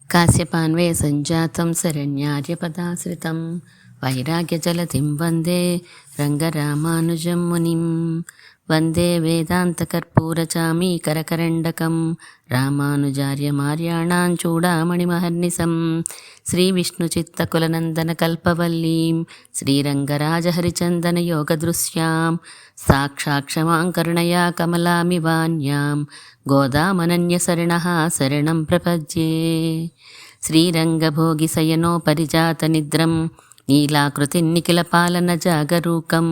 కాశ్యపాన్వే సంజాతం శరణ్యార్యపదాశ్రితం వైరాగ్యజలధిం వందే రంగరామానుజం మునిం వందే వేదాంతకర్పూరచామీకరకరండకం రామానుజార్యమార్యాణాం చూడామణిమహర్నిశం శ్రీవిష్ణుచిత్తకులనందనకల్పవల్లీం శ్రీరంగరాజహరిచందనయోగదృశ్యాం సాక్షాక్షమాంకరుణయా కమలామివాన్యాం గోదామనన్యసరిణः శరణం ప్రపద్యే. శ్రీరంగభోగిశయనోపరిజాతనిద్రం నీలాకృతిన్నిఖిలపాలన జాగరూకం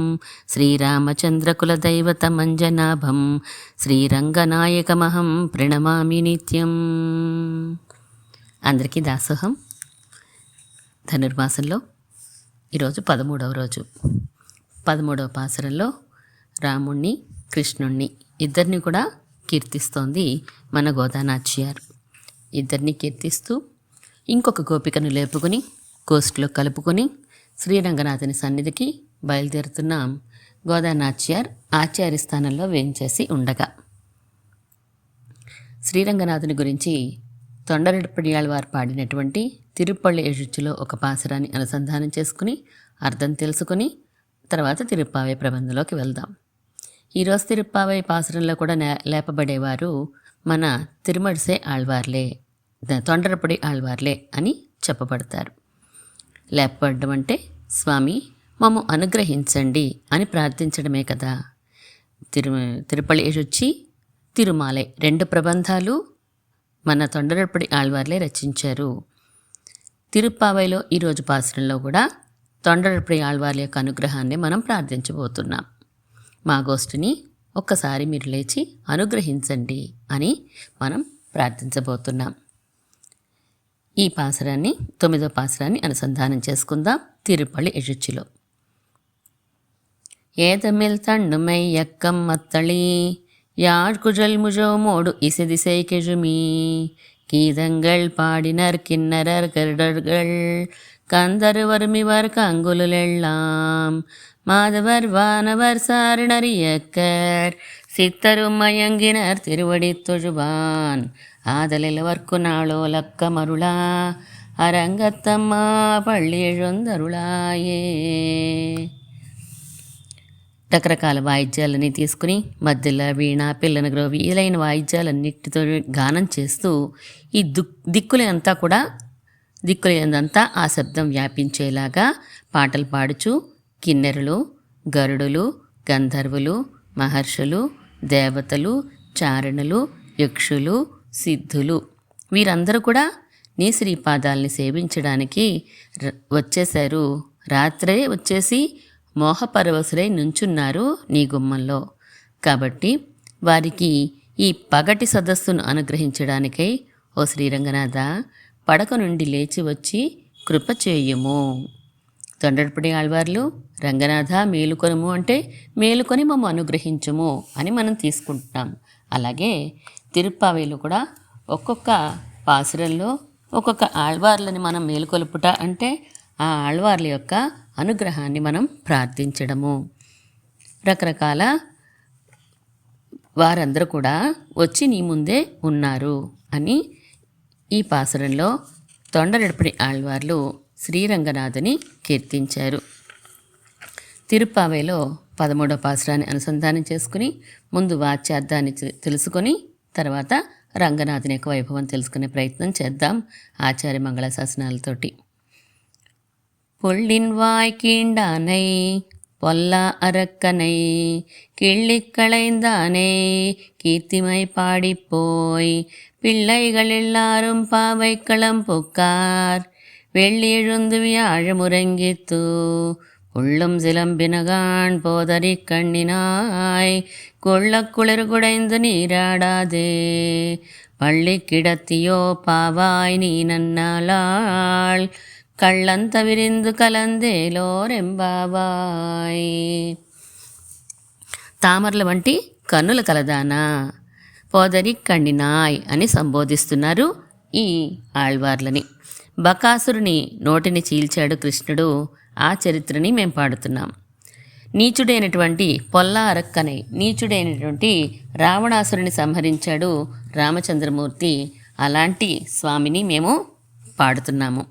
శ్రీరామచంద్రకులదైవతమంజనాభం శ్రీరంగనాయకమహం ప్రణమామి నిత్యం. అందరికీ దాసోహం. ధనుర్మాసంలో ఈరోజు 13వ రోజు. 13వ పాసురంలో రాముణ్ణి కృష్ణుణ్ణి ఇద్దరిని కూడా కీర్తిస్తోంది మన గోదానాచ్యారు. ఇద్దరిని కీర్తిస్తూ ఇంకొక గోపికను లేపుకుని కోస్టులో కలుపుకొని శ్రీరంగనాథుని సన్నిధికి బయలుదేరుతున్నాం. గోదానాచ్యార్ ఆచార్య స్థానంలో వేంచేసి ఉండగా శ్రీరంగనాథుని గురించి తొండరెడ్డిపడియాళ్వారు పాడినటువంటి తిరుప్పళ్ళి ఎഴുచులో ఒక పాసురాన్ని అనుసంధానం చేసుకుని అర్థం తెలుసుకుని తర్వాత తిరుప్పావై ప్రబంధంలోకి వెళ్దాం. ఈరోజు తిరుప్పావై పాసురంలో కూడా లేపబడేవారు మన తిరుమడిసే ఆళ్వార్లే, తొండరపడి ఆళ్వార్లే అని చెప్పబడతారు. లేపబడడం అంటే స్వామి మమ్ము అనుగ్రహించండి అని ప్రార్థించడమే కదా. తిరుపళ్ళి ఎഴുచి తిరుమాలై 2 ప్రబంధాలు మన తొండరపడి ఆళ్వార్లే రచించారు. తిరుప్పావైలో ఈరోజు పాసురంలో కూడా తొండరపడి ఆళ్వార్ల యొక్క అనుగ్రహాన్ని మనం ప్రార్థించబోతున్నాం. మా గోష్ఠిని ఒక్కసారి మీరు లేచి అనుగ్రహించండి అని మనం ప్రార్థించబోతున్నాం. ఈ పాసురాన్ని 9వ పాసురాన్ని అనుసంధానం చేసుకుందాం. తిరుపళ్ళి ఎഴുச்சிలో ஏதமில் தண்ணுமை யக்கம் மத்தளி யாழ்குழல் முழோமோடு இசைதிசை கெழுமி கீதங்கள் பாடினர் கிண்ணரர் கருடர்கள் கந்தருவருமிவர் கங்குலெல்லாம் மாதவர் வானவர் சாரணரியக்கர் சித்தரும் மயங்கினர் திருவடி தொழுவான் ஆதலிலவர்க்கு நாளோலக்க மருளா அரங்கத்தம்மா పళ్ళి எழுந்தருளாయే. రకరకాల వాయిద్యాలని తీసుకుని మధ్యలో వీణ, పిల్లన గ్రోవి ఇలాంటి వాయిద్యాలన్నిటితో గానం చేస్తూ ఈ దిక్కులంతా ఆ శబ్దం వ్యాపించేలాగా పాటలు పాడుచు కిన్నెరులు, గరుడులు, గంధర్వులు, మహర్షులు, దేవతలు, చారణులు, యక్షులు, సిద్ధులు వీరందరూ కూడా నీ శ్రీపాదాలని సేవించడానికి వచ్చేశారు. రాత్రే వచ్చేసి మోహపరవశులై నుంచున్నారు నీ గుమ్మంలో. కాబట్టి వారికి ఈ పగటి సదస్సును అనుగ్రహించడానికై ఓ శ్రీరంగనాథ పడక నుండి లేచి వచ్చి కృప చేయుము. తొండరపడి ఆళ్వార్లు రంగనాథ మేలుకొనుము అంటే మేలుకొని మమ్మ అనుగ్రహించుము అని మనం తీసుకుంటున్నాం. అలాగే తిరుప్పావైలో కూడా ఒక్కొక్క పాసురంలో ఒక్కొక్క ఆళ్వార్లని మనం మేలుకొలుపుట అంటే ఆ ఆళ్వార్ల యొక్క అనుగ్రహాన్ని మనం ప్రార్థించడము. రకరకాల వారందరూ కూడా వచ్చి నీ ముందే ఉన్నారు అని ఈ పాసురంలో తొండరెడ్డిపడి ఆళ్వార్లు శ్రీరంగనాథుని కీర్తించారు. తిరుప్పావైలో 13వ పాసురాన్ని అనుసంధానం చేసుకుని ముందు వాచ్యార్థాన్ని తెలుసుకొని తర్వాత రంగనాథుని యొక్క వైభవం తెలుసుకునే ప్రయత్నం చేద్దాం ఆచార్య మంగళ శాసనాలతోటి. பொள்ளின் வாய் கீண்டானை பொல்லா அரக்கனை கிள்ளிக்களைந்தானே கீர்த்திமை பாடிப்போய் பிள்ளைகள் எல்லாரும் பாவைக்களம் புக்கார் வெள்ளியெழுந்து வியாழமுறங்கித்து உள்ளும் சிலம்பினகான் போதறி கண்ணினாய் கொள்ள குளிர் குடைந்து நீராடாதே பள்ளி கிடத்தியோ பாவாய் நீ நன்னாளாள் కళ్ళంత విరిందు కలందేలోరెంబావాయ్. తామరల వంటి కన్నుల కలదానా పోదరి కండినాయ్ అని సంబోధిస్తున్నారు ఈ ఆళ్వార్లని. బకాసురుని నోటిని చీల్చాడు కృష్ణుడు. ఆ చరిత్రని మేము పాడుతున్నాం. నీచుడైనటువంటి పొల్లా అరక్కనై నీచుడైనటువంటి రావణాసురుని సంహరించాడు రామచంద్రమూర్తి. అలాంటి స్వామిని మేము పాడుతున్నాము.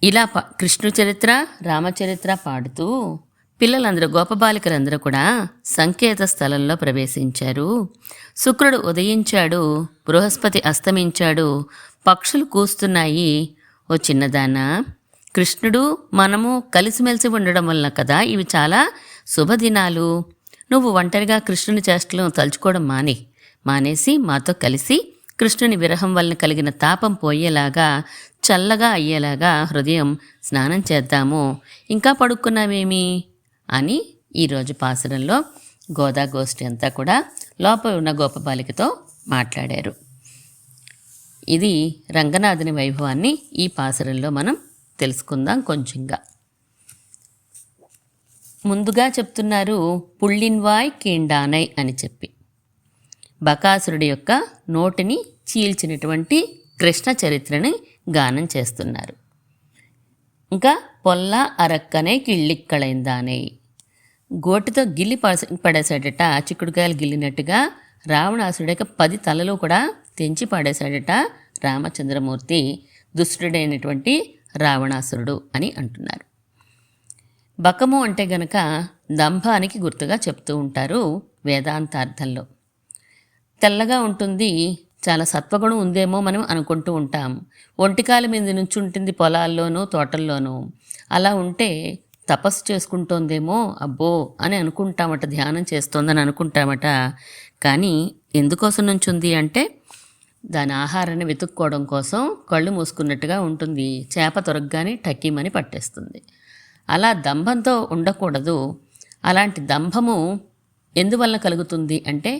ఇలా కృష్ణు చరిత్ర, రామచరిత్ర పాడుతూ పిల్లలందరూ, గోపబాలికలందరూ కూడా సంకేత స్థలంలో ప్రవేశించారు. శుక్రుడు ఉదయించాడు, బృహస్పతి అస్తమించాడు, పక్షులు కూస్తున్నాయి. ఓ చిన్నదాన, కృష్ణుడు మనము కలిసిమెలిసి ఉండడం వలన కదా ఇవి చాలా శుభదినాలు. నువ్వు ఒంటరిగా కృష్ణుని చేష్టలను తలుచుకోవడం మానేసి మాతో కలిసి కృష్ణుని విరహం వలన కలిగిన తాపం పోయేలాగా, చల్లగా అయ్యేలాగా హృదయం స్నానం చేద్దాము. ఇంకా పడుకున్నావేమి అని ఈరోజు పాసురంలో గోదాగోష్ఠి అంతా కూడా లోపల ఉన్న గోపబాలికతో మాట్లాడారు. ఇది రంగనాథుని వైభవాన్ని ఈ పాసురంలో మనం తెలుసుకుందాం కొంచెంగా. ముందుగా చెప్తున్నారు పుళ్ళిన్వాయ్ కీండానై అని చెప్పి, బకాసురుడి యొక్క నోటిని చీల్చినటువంటి కృష్ణ చరిత్రని గానం చేస్తున్నారు. ఇంకా పొల్ల అరక్కనే కిళ్ళిక్కళైందానే, గోటితో గిల్లి పడేశాడట, చిక్కుడుకాయలు గిల్లినట్టుగా రావణాసురుడి యొక్క 10 తలలు కూడా తెంచి పడేశాడట రామచంద్రమూర్తి, దుష్టుడైనటువంటి రావణాసురుడు అని అంటున్నారు. బకము అంటే గనక దంభానికి గుర్తుగా చెప్తూ ఉంటారు వేదాంతార్థంలో. తెల్లగా ఉంటుంది, చాలా సత్వగుణం ఉందేమో మనం అనుకుంటూ ఉంటాం. ఒంటికాల మీద నుంచి ఉంటుంది పొలాల్లోనూ తోటల్లోనూ. అలా ఉంటే తపస్సు చేసుకుంటోందేమో అబ్బో అని అనుకుంటామట, ధ్యానం చేస్తోందని అనుకుంటామట. కానీ ఎందుకోసం నుంచి ఉంది అంటే దాని ఆహారాన్ని వెతుక్కోవడం కోసం కళ్ళు మూసుకున్నట్టుగా ఉంటుంది. చేప తొరగ్గానే టక్కీమని పట్టేస్తుంది. అలా దంభంతో ఉండకూడదు. అలాంటి దంభము ఎందువల్ల కలుగుతుంది అంటే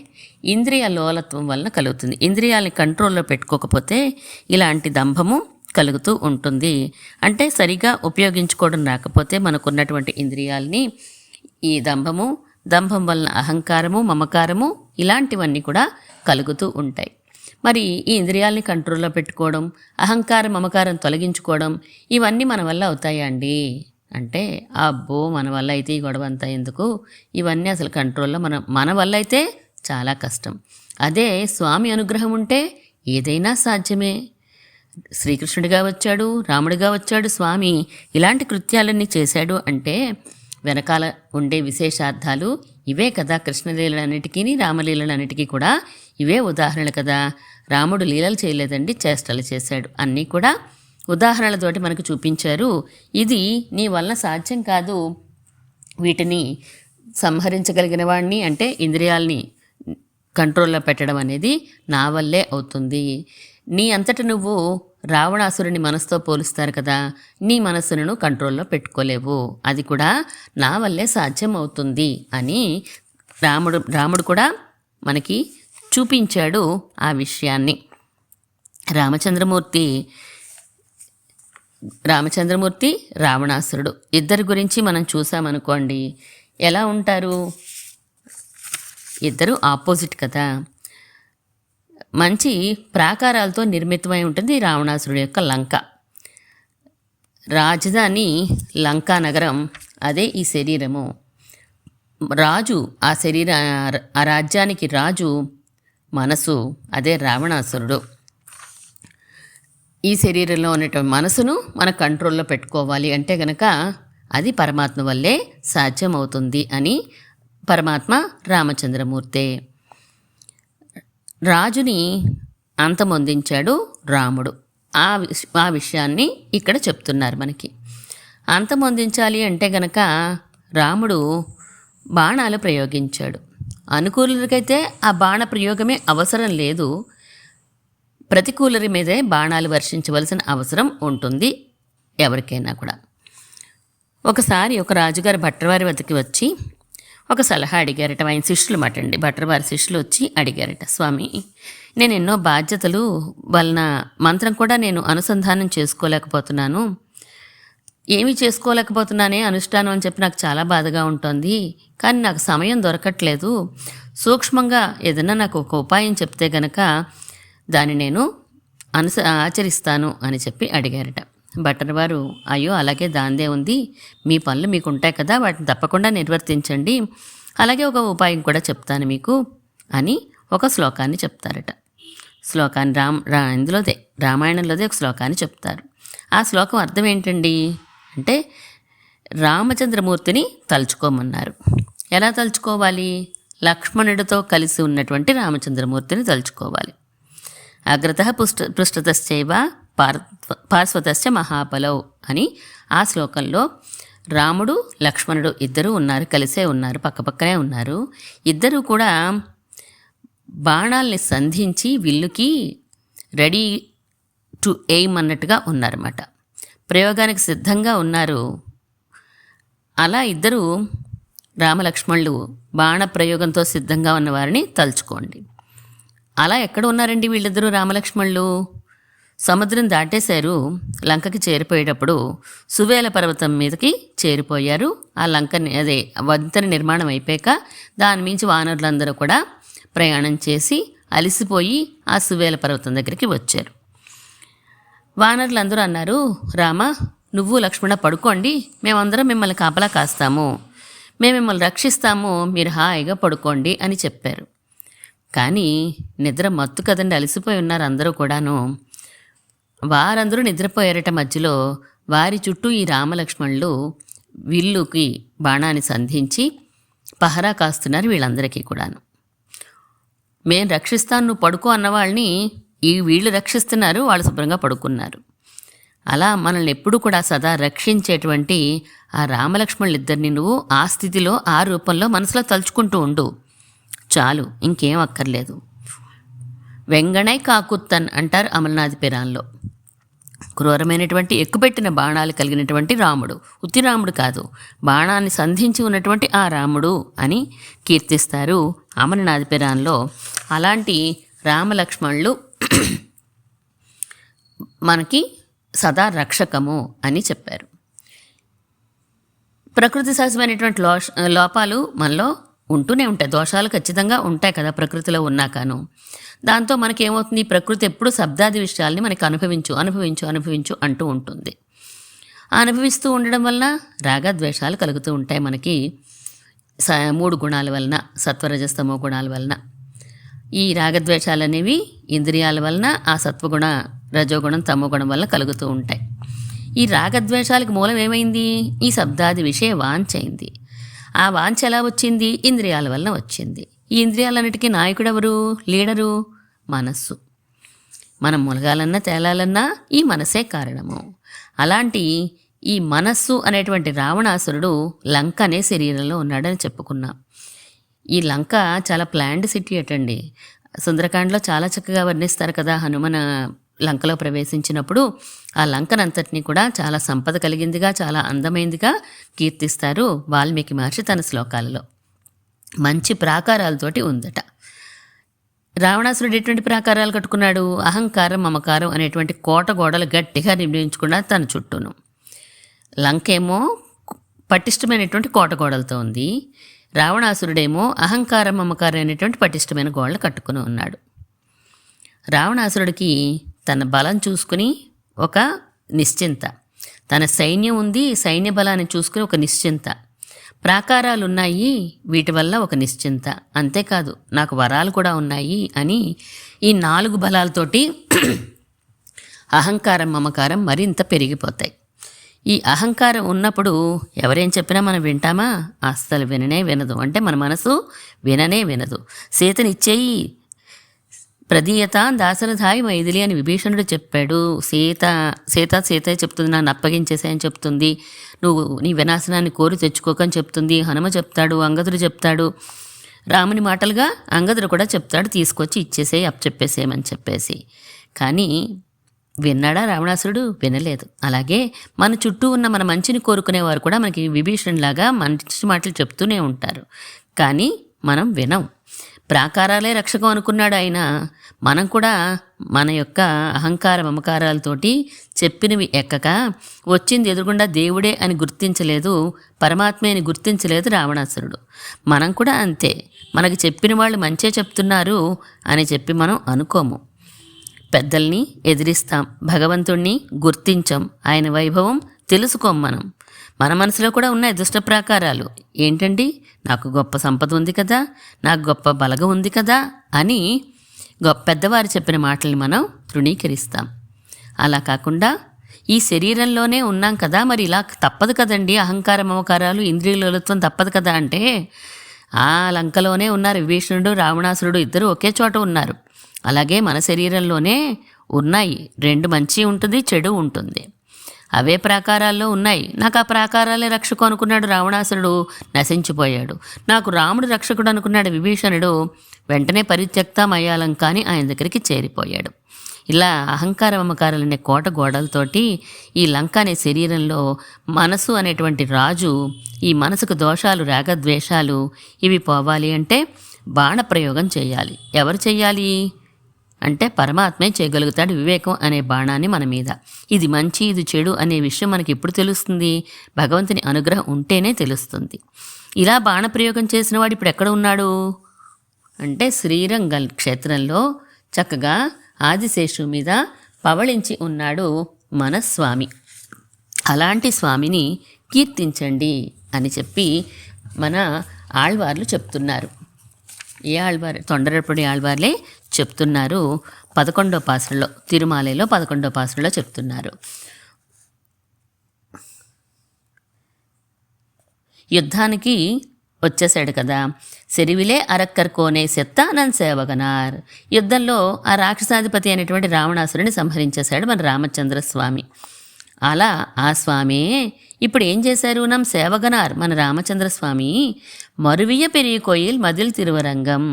ఇంద్రియ లోలత్వం వలన కలుగుతుంది. ఇంద్రియాలని కంట్రోల్లో పెట్టుకోకపోతే ఇలాంటి దంభము కలుగుతూ ఉంటుంది. అంటే సరిగా ఉపయోగించుకోవడం రాకపోతే మనకున్నటువంటి ఇంద్రియాలని ఈ దంభం వలన అహంకారము, మమకారము ఇలాంటివన్నీ కూడా కలుగుతూ ఉంటాయి. మరి ఈ ఇంద్రియాలని కంట్రోల్లో పెట్టుకోవడం, అహంకారం మమకారం తొలగించుకోవడం ఇవన్నీ మన వల్ల అవుతాయా అండి అంటే అబ్బో మన వల్ల అయితే ఈ గొడవ అంతా ఎందుకు, ఇవన్నీ అసలు కంట్రోల్లో మన వల్ల అయితే చాలా కష్టం. అదే స్వామి అనుగ్రహం ఉంటే ఏదైనా సాధ్యమే. శ్రీకృష్ణుడిగా వచ్చాడు, రాముడిగా వచ్చాడు స్వామి, ఇలాంటి కృత్యాలన్నీ చేశాడు అంటే వెనకాల ఉండే విశేషార్థాలు ఇవే కదా. కృష్ణలీలలన్నిటికీ రామలీలలన్నిటికీ కూడా ఇవే ఉదాహరణలు కదా. రాముడు లీలలు చేయలేదండి, చేష్టలు చేశాడు. అన్నీ కూడా ఉదాహరణలతోటి మనకు చూపించారు. ఇది నీ వలన సాధ్యం కాదు, వీటిని సంహరించగలిగిన వాడిని అంటే ఇంద్రియాలని కంట్రోల్లో పెట్టడం అనేది నా వల్లే అవుతుంది. నీ అంతట నువ్వు రావణాసురుని మనసుతో పోలుస్తారు కదా, నీ మనస్సును కంట్రోల్లో పెట్టుకోలేవు, అది కూడా నా వల్లే సాధ్యం అవుతుంది అని రాముడు కూడా మనకి చూపించాడు ఆ విషయాన్ని. రామచంద్రమూర్తి రావణాసురుడు ఇద్దరి గురించి మనం చూసామనుకోండి, ఎలా ఉంటారు? ఇద్దరు ఆపోజిట్ కదా. మంచి ప్రాకారాలతో నిర్మితమై ఉంటుంది రావణాసురుడు యొక్క లంక. రాజధాని లంకా నగరం, అదే ఈ శరీరము. రాజు ఆ రాజ్యానికి రాజు మనసు, అదే రావణాసురుడు. ఈ శరీరంలో ఉన్నటువంటి మనసును మన కంట్రోల్లో పెట్టుకోవాలి అంటే గనక అది పరమాత్మ వల్లే సాధ్యమవుతుంది అని పరమాత్మ రామచంద్రమూర్తే. రాజుని అంతమొందించాడు రాముడు. ఆ విషయాన్ని ఇక్కడ చెప్తున్నారు మనకి. అంతమొందించాలి అంటే గనక రాముడు బాణాలు ప్రయోగించాడు. అనుకూలులకైతే ఆ బాణ ప్రయోగమే అవసరం లేదు, ప్రతికూలరి మీదే బాణాలు వర్షించవలసిన అవసరం ఉంటుంది ఎవరికైనా కూడా. ఒకసారి ఒక రాజుగారు భట్రవారి వద్దకి వచ్చి ఒక సలహా అడిగారట. ఆయన శిష్యులు మాటండి, భట్రవారి శిష్యులు వచ్చి అడిగారట, స్వామి నేను ఎన్నో బాధ్యతలు వలన మంత్రం కూడా నేను అనుసంధానం చేసుకోలేకపోతున్నాను, ఏమీ చేసుకోలేకపోతున్నానే అనుష్ఠానం అని చెప్పి నాకు చాలా బాధగా ఉంటుంది, కానీ నాకు సమయం దొరకట్లేదు, సూక్ష్మంగా ఏదన్నా నాకు ఒక ఉపాయం చెప్తే గనక దాన్ని నేను ఆచరిస్తాను అని చెప్పి అడిగారట. భట్టరవారు, అయ్యో అలాగే దాందే ఉంది, మీ పనులు మీకు ఉంటాయి కదా, వాటిని తప్పకుండా నిర్వర్తించండి, అలాగే ఒక ఉపాయం కూడా చెప్తాను మీకు అని ఒక శ్లోకాన్ని చెప్తారట. శ్లోకాన్ని ఇందులోదే రామాయణంలోదే ఒక శ్లోకాన్ని చెప్తారు. ఆ శ్లోకం అర్థం ఏంటండి అంటే రామచంద్రమూర్తిని తలుచుకోమన్నారు. ఎలా తలుచుకోవాలి? లక్ష్మణుడితో కలిసి ఉన్నటువంటి రామచంద్రమూర్తిని తలుచుకోవాలి. అగ్రతః పృష్ఠతశ్చైవ పార్శ్వతశ్చ మహాబలౌ అని ఆ శ్లోకంలో రాముడు లక్ష్మణుడు ఇద్దరూ ఉన్నారు, కలిసే ఉన్నారు, పక్కపక్కనే ఉన్నారు. ఇద్దరూ కూడా బాణాల్ని సంధించి విల్లుకి రెడీ టు ఎయిమ్ అన్నట్టుగా ఉన్నారన్నమాట. ప్రయోగానికి సిద్ధంగా ఉన్నారు. అలా ఇద్దరు రామలక్ష్మణులు బాణ ప్రయోగంతో సిద్ధంగా ఉన్న వారిని తలుచుకోండి. అలా ఎక్కడ ఉన్నారండి వీళ్ళిద్దరూ రామలక్ష్మణులు? సముద్రం దాటేశారు. లంకకి చేరిపోయేటప్పుడు సువేల పర్వతం మీదకి చేరిపోయారు. ఆ లంకని అదే వంతెన నిర్మాణం అయిపోయాక దాని మించి వానరులందరూ కూడా ప్రయాణం చేసి అలిసిపోయి ఆ సువేల పర్వతం దగ్గరికి వచ్చారు. వానరులందరూ అన్నారు, రామ నువ్వు లక్ష్మణ పడుకోండి, మేమందరం మిమ్మల్ని కాపలా కాస్తాము, మేము మిమ్మల్ని రక్షిస్తాము, మీరు హాయిగా పడుకోండి అని చెప్పారు. కానీ నిద్ర మత్తు కదండి, అలసిపోయి ఉన్నారు అందరూ కూడాను. వారందరూ నిద్రపోయారట. మధ్యలో వారి చుట్టూ ఈ రామలక్ష్మణులు విల్లుకి బాణాన్ని సంధించి పహరా కాస్తున్నారు వీళ్ళందరికీ కూడాను. మేము రక్షిస్తాను నువ్వు పడుకో అన్న వాళ్ళని వీళ్ళు రక్షిస్తున్నారు, వాళ్ళు శుభ్రంగా పడుకున్నారు. అలా మనల్ని ఎప్పుడు కూడా సదా రక్షించేటువంటి ఆ రామలక్ష్మణులు ఇద్దరిని నువ్వు ఆ స్థితిలో ఆ రూపంలో మనసులో తలుచుకుంటూ ఉండు చాలు, ఇంకేం అక్కర్లేదు. వెంగణై కాకుత్తన్ అంటారు అమలనాథి పిరాన్లో. క్రూరమైనటువంటి ఎక్కుపెట్టిన బాణాలు కలిగినటువంటి రాముడు, ఉత్తి రాముడు కాదు, బాణాన్ని సంధించి ఉన్నటువంటి ఆ రాముడు అని కీర్తిస్తారు అమరనాథి పిరాన్లో. అలాంటి రామలక్ష్మణులు మనకి సదా రక్షకము అని చెప్పారు. ప్రకృతి సహజమైనటువంటి లోపాలు మనలో ఉంటూనే ఉంటాయి, దోషాలు ఖచ్చితంగా ఉంటాయి కదా ప్రకృతిలో ఉన్నాకాను. దాంతో మనకేమవుతుంది, ప్రకృతి ఎప్పుడు శబ్దాది విషయాల్ని మనకి అనుభవించు అనుభవించు అనుభవించు అంటూ ఉంటుంది. అనుభవిస్తూ ఉండడం వలన రాగద్వేషాలు కలుగుతూ ఉంటాయి మనకి. 3 గుణాల వలన, సత్వరజస్తమో గుణాల వలన. ఈ రాగద్వేషాలు అనేవి ఇంద్రియాల వలన ఆ సత్వగుణ రజోగుణం తమోగుణం వలన కలుగుతూ ఉంటాయి. ఈ రాగద్వేషాలకు మూలం ఏమైంది? ఈ శబ్దాది విషయ వాంఛ అయింది. ఆ వాంఛ ఎలా వచ్చింది? ఇంద్రియాల వలన వచ్చింది. ఈ ఇంద్రియాలన్నిటికీ నాయకుడు ఎవరు? లీడరు మనస్సు. మనం ములగాలన్నా తేలాలన్నా ఈ మనసే కారణము. అలాంటి ఈ మనస్సు అనేటువంటి రావణాసురుడు లంక అనే శరీరంలో ఉన్నాడని చెప్పుకున్నాం. ఈ లంక చాలా ప్లాండ్ సిటీ అటండి. సుందరకాండలో చాలా చక్కగా వర్ణిస్తారు కదా, హనుమన లంకలో ప్రవేశించినప్పుడు ఆ లంకనంతటినీ కూడా చాలా సంపద కలిగిందిగా, చాలా అందమైందిగా కీర్తిస్తారు వాల్మీకి మహర్షి తన శ్లోకాలలో. మంచి ప్రాకారాలతోటి ఉందట. రావణాసురుడు ఎటువంటి ప్రాకారాలు కట్టుకున్నాడు? అహంకారం మమకారం అనేటువంటి కోట గోడలు గట్టిగా నిర్మించుకున్నాడు తన చుట్టూను. లంకేమో పటిష్టమైనటువంటి కోట గోడలతో ఉంది. రావణాసురుడేమో అహంకారం మమకారం అనేటువంటి పటిష్టమైన గోడలు కట్టుకుని ఉన్నాడు. రావణాసురుడికి తన బలం చూసుకుని ఒక నిశ్చింత, తన సైన్యం ఉంది, సైన్య బలాన్ని చూసుకుని ఒక నిశ్చింత, ప్రాకారాలు ఉన్నాయి వీటి వల్ల ఒక నిశ్చింత, అంతేకాదు నాకు వరాలు కూడా ఉన్నాయి అని ఈ 4 బలాలతోటి అహంకారం మమకారం మరింత పెరిగిపోతాయి. ఈ అహంకారం ఉన్నప్పుడు ఎవరేం చెప్పినా మనం వింటామా? అస్సలు విననే వినదు. అంటే మన మనసు విననే వినదు. సీతనిచ్చేయి ప్రదీయత దాసరథాయి మైథిలి అని విభీషణుడు చెప్పాడు. సీత చెప్తుంది, నన్ను అప్పగించేసాయని చెప్తుంది, నువ్వు నీ వినాశనాన్ని కోరి తెచ్చుకోకని చెప్తుంది. హనుమ చెప్తాడు, అంగదుడు చెప్తాడు, రాముని మాటలుగా అంగదుడు కూడా చెప్తాడు, తీసుకొచ్చి ఇచ్చేసేయి అప్పచెప్పేసేయమని చెప్పేసి. కానీ విన్నాడా రావణాసురుడు? వినలేదు. అలాగే మన చుట్టూ ఉన్న మన మంచిని కోరుకునేవారు కూడా మనకి విభీషణులాగా మంచి మాటలు చెప్తూనే ఉంటారు, కానీ మనం వినం. ప్రాకారాలే రక్షకం అనుకున్నాడు ఆయన. మనం కూడా మన యొక్క అహంకార మమకారాలతోటి చెప్పినవి ఎక్కక వచ్చింది ఎదురుగుండా దేవుడే అని గుర్తించలేదు, పరమాత్మే అని గుర్తించలేదు రావణాసురుడు. మనం కూడా అంతే. మనకి చెప్పిన వాళ్ళు మంచే చెప్తున్నారు అని చెప్పి మనం అనుకోము. పెద్దల్ని ఎదిరిస్తాం, భగవంతుణ్ణి గుర్తించం, ఆయన వైభవం తెలుసుకోం. మన మనసులో కూడా ఉన్నాయి దుష్ట ప్రాకారాలు. ఏంటండి, నాకు గొప్ప సంపద ఉంది కదా, నాకు గొప్ప బలగం ఉంది కదా అని పెద్దవారు చెప్పిన మాటల్ని మనం తృణీకరిస్తాం. అలా కాకుండా ఈ శరీరంలోనే ఉన్నాం కదా, మరి ఇలా తప్పదు కదండి, అహంకార మమకారాలు ఇంద్రియలోలత్వం తప్పదు కదా అంటే, ఆ లంకలోనే ఉన్నారు విభీషణుడు రావణాసురుడు, ఇద్దరు ఒకే చోట ఉన్నారు. అలాగే మన శరీరంలోనే ఉన్నాయి, రెండు మంచి ఉంటుంది చెడు ఉంటుంది, అవే ప్రాకారాల్లో ఉన్నాయి. నాకు ఆ ప్రాకారాలే రక్షకు అనుకున్నాడు రావణాసురుడు, నశించిపోయాడు. నాకు రాముడు రక్షకుడు అనుకున్నాడు విభీషణుడు, వెంటనే పరిత్యక్తమయ్యాలం కానీ ఆయన దగ్గరికి చేరిపోయాడు. ఇలా అహంకార మమకారాలనే కోట గోడలతోటి ఈ లంక అనే శరీరంలో మనసు అనేటువంటి రాజు, ఈ మనసుకు దోషాలు రాగద్వేషాలు ఇవి పోవాలి అంటే బాణప్రయోగం చేయాలి. ఎవరు చేయాలి అంటే పరమాత్మే చేయగలుగుతాడు. వివేకం అనే బాణాన్ని మన మీద, ఇది మంచి ఇది చెడు అనే విషయం మనకి ఎప్పుడు తెలుస్తుంది? భగవంతుని అనుగ్రహం ఉంటేనే తెలుస్తుంది. ఇలా బాణప్రయోగం చేసిన వాడు ఇప్పుడు ఎక్కడ ఉన్నాడు అంటే శ్రీరంగ క్షేత్రంలో చక్కగా ఆదిశేషు మీద పవళించి ఉన్నాడు మన స్వామి. అలాంటి స్వామిని కీర్తించండి అని చెప్పి మన ఆళ్వార్లు చెప్తున్నారు. ఏ ఆళ్వారు? తొండరపొడి ఆళ్వార్లే చెప్తున్నారు. 11వ పాసురలో, తిరుమాలలో 11వ పాసురలో చెప్తున్నారు. యుద్ధానికి వచ్చేసాడు కదా, సెరివిలే అరక్కర్కోనే సెత్తానన్ సేవగనార్. యుద్ధంలో ఆ రాక్షసాధిపతి అయినటువంటి రావణాసురుని సంహరించేశాడు మన రామచంద్ర స్వామి. అలా ఆ స్వామి ఇప్పుడు ఏం చేశారు? నమ్ సేవగనార్, మన రామచంద్ర స్వామి మరువియ పెరిగి కోయిల్ మదిల్ తిరువరంగం,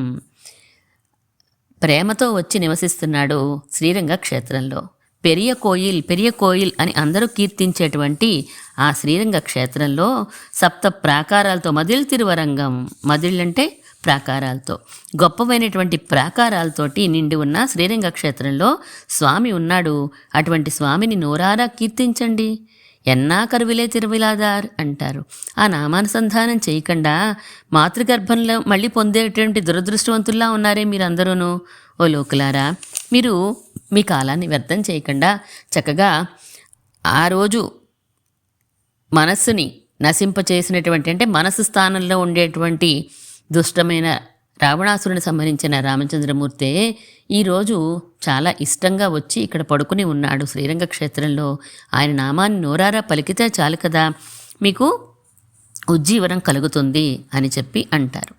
ప్రేమతో వచ్చి నివసిస్తున్నాడు శ్రీరంగ క్షేత్రంలో. పెరియ కోయిల్ అని అందరూ కీర్తించేటువంటి ఆ శ్రీరంగ క్షేత్రంలో సప్త ప్రాకారాలతో, మదిల్ తిరువరంగం, మదిళ్ళంటే ప్రాకారాలతో, గొప్పవైనటువంటి ప్రాకారాలతోటి నిండి ఉన్న శ్రీరంగ క్షేత్రంలో స్వామి ఉన్నాడు. అటువంటి స్వామిని నోరారా కీర్తించండి. ఎన్నా కరువిలే తిరువిలాదార్ అంటారు. ఆ నామానుసంధానం చేయకుండా మాతృగర్భంలో మళ్ళీ పొందేటువంటి దురదృష్టవంతుల్లా ఉన్నారే మీరందరూను. ఓ లోకులారా, మీరు మీ కాలాన్ని వ్యర్థం చేయకుండా చక్కగా ఆ రోజు మనస్సుని నశింపచేసినటువంటి, అంటే మనసు స్థానంలో ఉండేటువంటి దుష్టమైన రావణాసురుని సంహరించిన రామచంద్రమూర్తే ఈరోజు చాలా ఇష్టంగా వచ్చి ఇక్కడ పడుకుని ఉన్నాడు శ్రీరంగ క్షేత్రంలో. ఆయన నామాన్ని నోరారా పలికితే చాలు కదా మీకు ఉజ్జీవనం కలుగుతుంది అని చెప్పి అంటారు.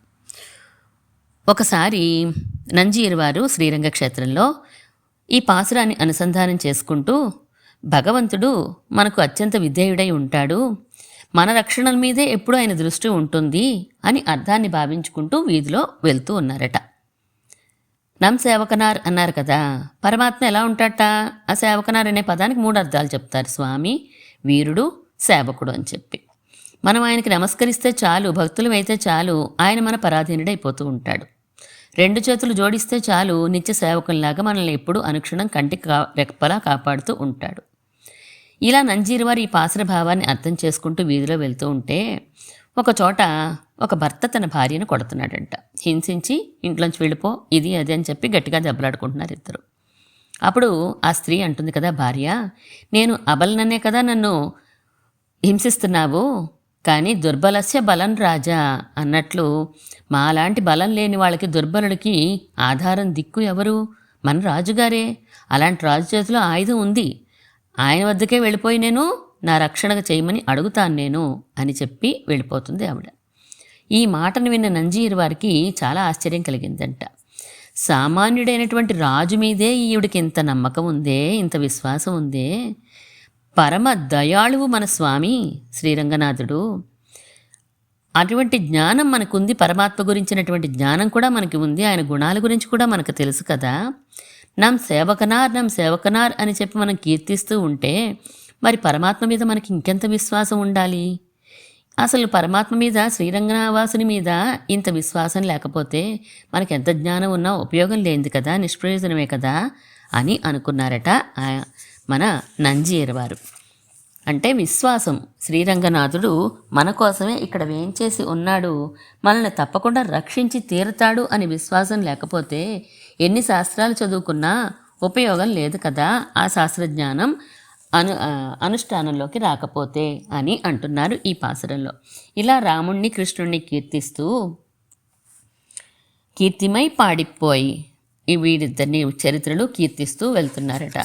ఒకసారి నంజీరు వారు శ్రీరంగ క్షేత్రంలో ఈ పాసురాన్ని అనుసంధానం చేసుకుంటూ, భగవంతుడు మనకు అత్యంత విధేయుడై ఉంటాడు, మన రక్షణల మీదే ఎప్పుడూ ఆయన దృష్టి ఉంటుంది అని అర్థాన్ని భావించుకుంటూ వీధిలో వెళ్తూ ఉన్నారట. నమ్ సేవకనార్ అన్నారు కదా, పరమాత్మ ఎలా ఉంటాడట? ఆ సేవకనార్ అనే పదానికి 3 అర్థాలు చెప్తారు స్వామి, వీరుడు, సేవకుడు అని చెప్పి. మనం ఆయనకి నమస్కరిస్తే చాలు, భక్తులమైతే చాలు, ఆయన మన పరాధీనుడైపోతూ ఉంటాడు. 2 చేతులు జోడిస్తే చాలు, నిత్య సేవకుల్లాగా మనల్ని ఎప్పుడూ అనుక్షణం కంటికి రెప్పలా కాపాడుతూ ఉంటాడు. ఇలా నంజీరు వారు ఈ పాసుర భావాన్ని అర్థం చేసుకుంటూ వీధిలో వెళ్తూ ఉంటే ఒక చోట ఒక భర్త తన భార్యను కొడుతున్నాడంట. హింసించి ఇంట్లోంచి వెళ్ళిపో, ఇది అది అని చెప్పి గట్టిగా దెబ్బలాడుకుంటున్నారు ఇద్దరు. అప్పుడు ఆ స్త్రీ అంటుంది కదా, భార్య, నేను అబలననే కదా నన్ను హింసిస్తున్నావు, కానీ దుర్బలస్య బలం రాజా అన్నట్లు మాలాంటి బలం లేని వాళ్ళకి, దుర్బలుడికి ఆధారం దిక్కు ఎవరు? మన రాజుగారే. అలాంటి రాజు చేతిలో ఆయుధం ఉంది, ఆయన వద్దకే వెళ్ళిపోయి నేను నా రక్షణగా చేయమని అడుగుతాను నేను అని చెప్పి వెళ్ళిపోతుంది ఆవిడ. ఈ మాటను విన్న నంజీరు వారికి చాలా ఆశ్చర్యం కలిగిందంట. సామాన్యుడైనటువంటి రాజు మీదే ఈవిడికి ఇంత నమ్మకం ఉందే, ఇంత విశ్వాసం ఉందే. పరమ దయాళువు మన స్వామి శ్రీరంగనాథుడు. అటువంటి జ్ఞానం మనకుంది, పరమాత్మ గురించినటువంటి జ్ఞానం కూడా మనకి ఉంది, ఆయన గుణాల గురించి కూడా మనకు తెలుసు కదా. నమ్ సేవకనార్ అని చెప్పి మనం కీర్తిస్తూ ఉంటే మరి పరమాత్మ మీద మనకి ఇంకెంత విశ్వాసం ఉండాలి? అసలు పరమాత్మ మీద, శ్రీరంగనావాసుని మీద ఇంత విశ్వాసం లేకపోతే మనకి ఎంత జ్ఞానం ఉన్నా ఉపయోగం లేనిది కదా, నిష్ప్రయోజనమే కదా అని అనుకున్నారట మన నంజీరు వారు. అంటే విశ్వాసం, శ్రీరంగనాథుడు మన కోసమే ఇక్కడ వేంచేసి ఉన్నాడు, మనల్ని తప్పకుండా రక్షించి తీరుతాడు అని విశ్వాసం లేకపోతే ఎన్ని శాస్త్రాలు చదువుకున్నా ఉపయోగం లేదు కదా, ఆ శాస్త్రజ్ఞానం అనుష్ఠానంలోకి రాకపోతే అని అంటున్నారు ఈ పాసురంలో. ఇలా రాముణ్ణి కృష్ణుణ్ణి కీర్తిస్తూ కీర్తిమై పాడిపోయి ఈ వీరిద్దరిని చరిత్రలు కీర్తిస్తూ వెళ్తున్నారట.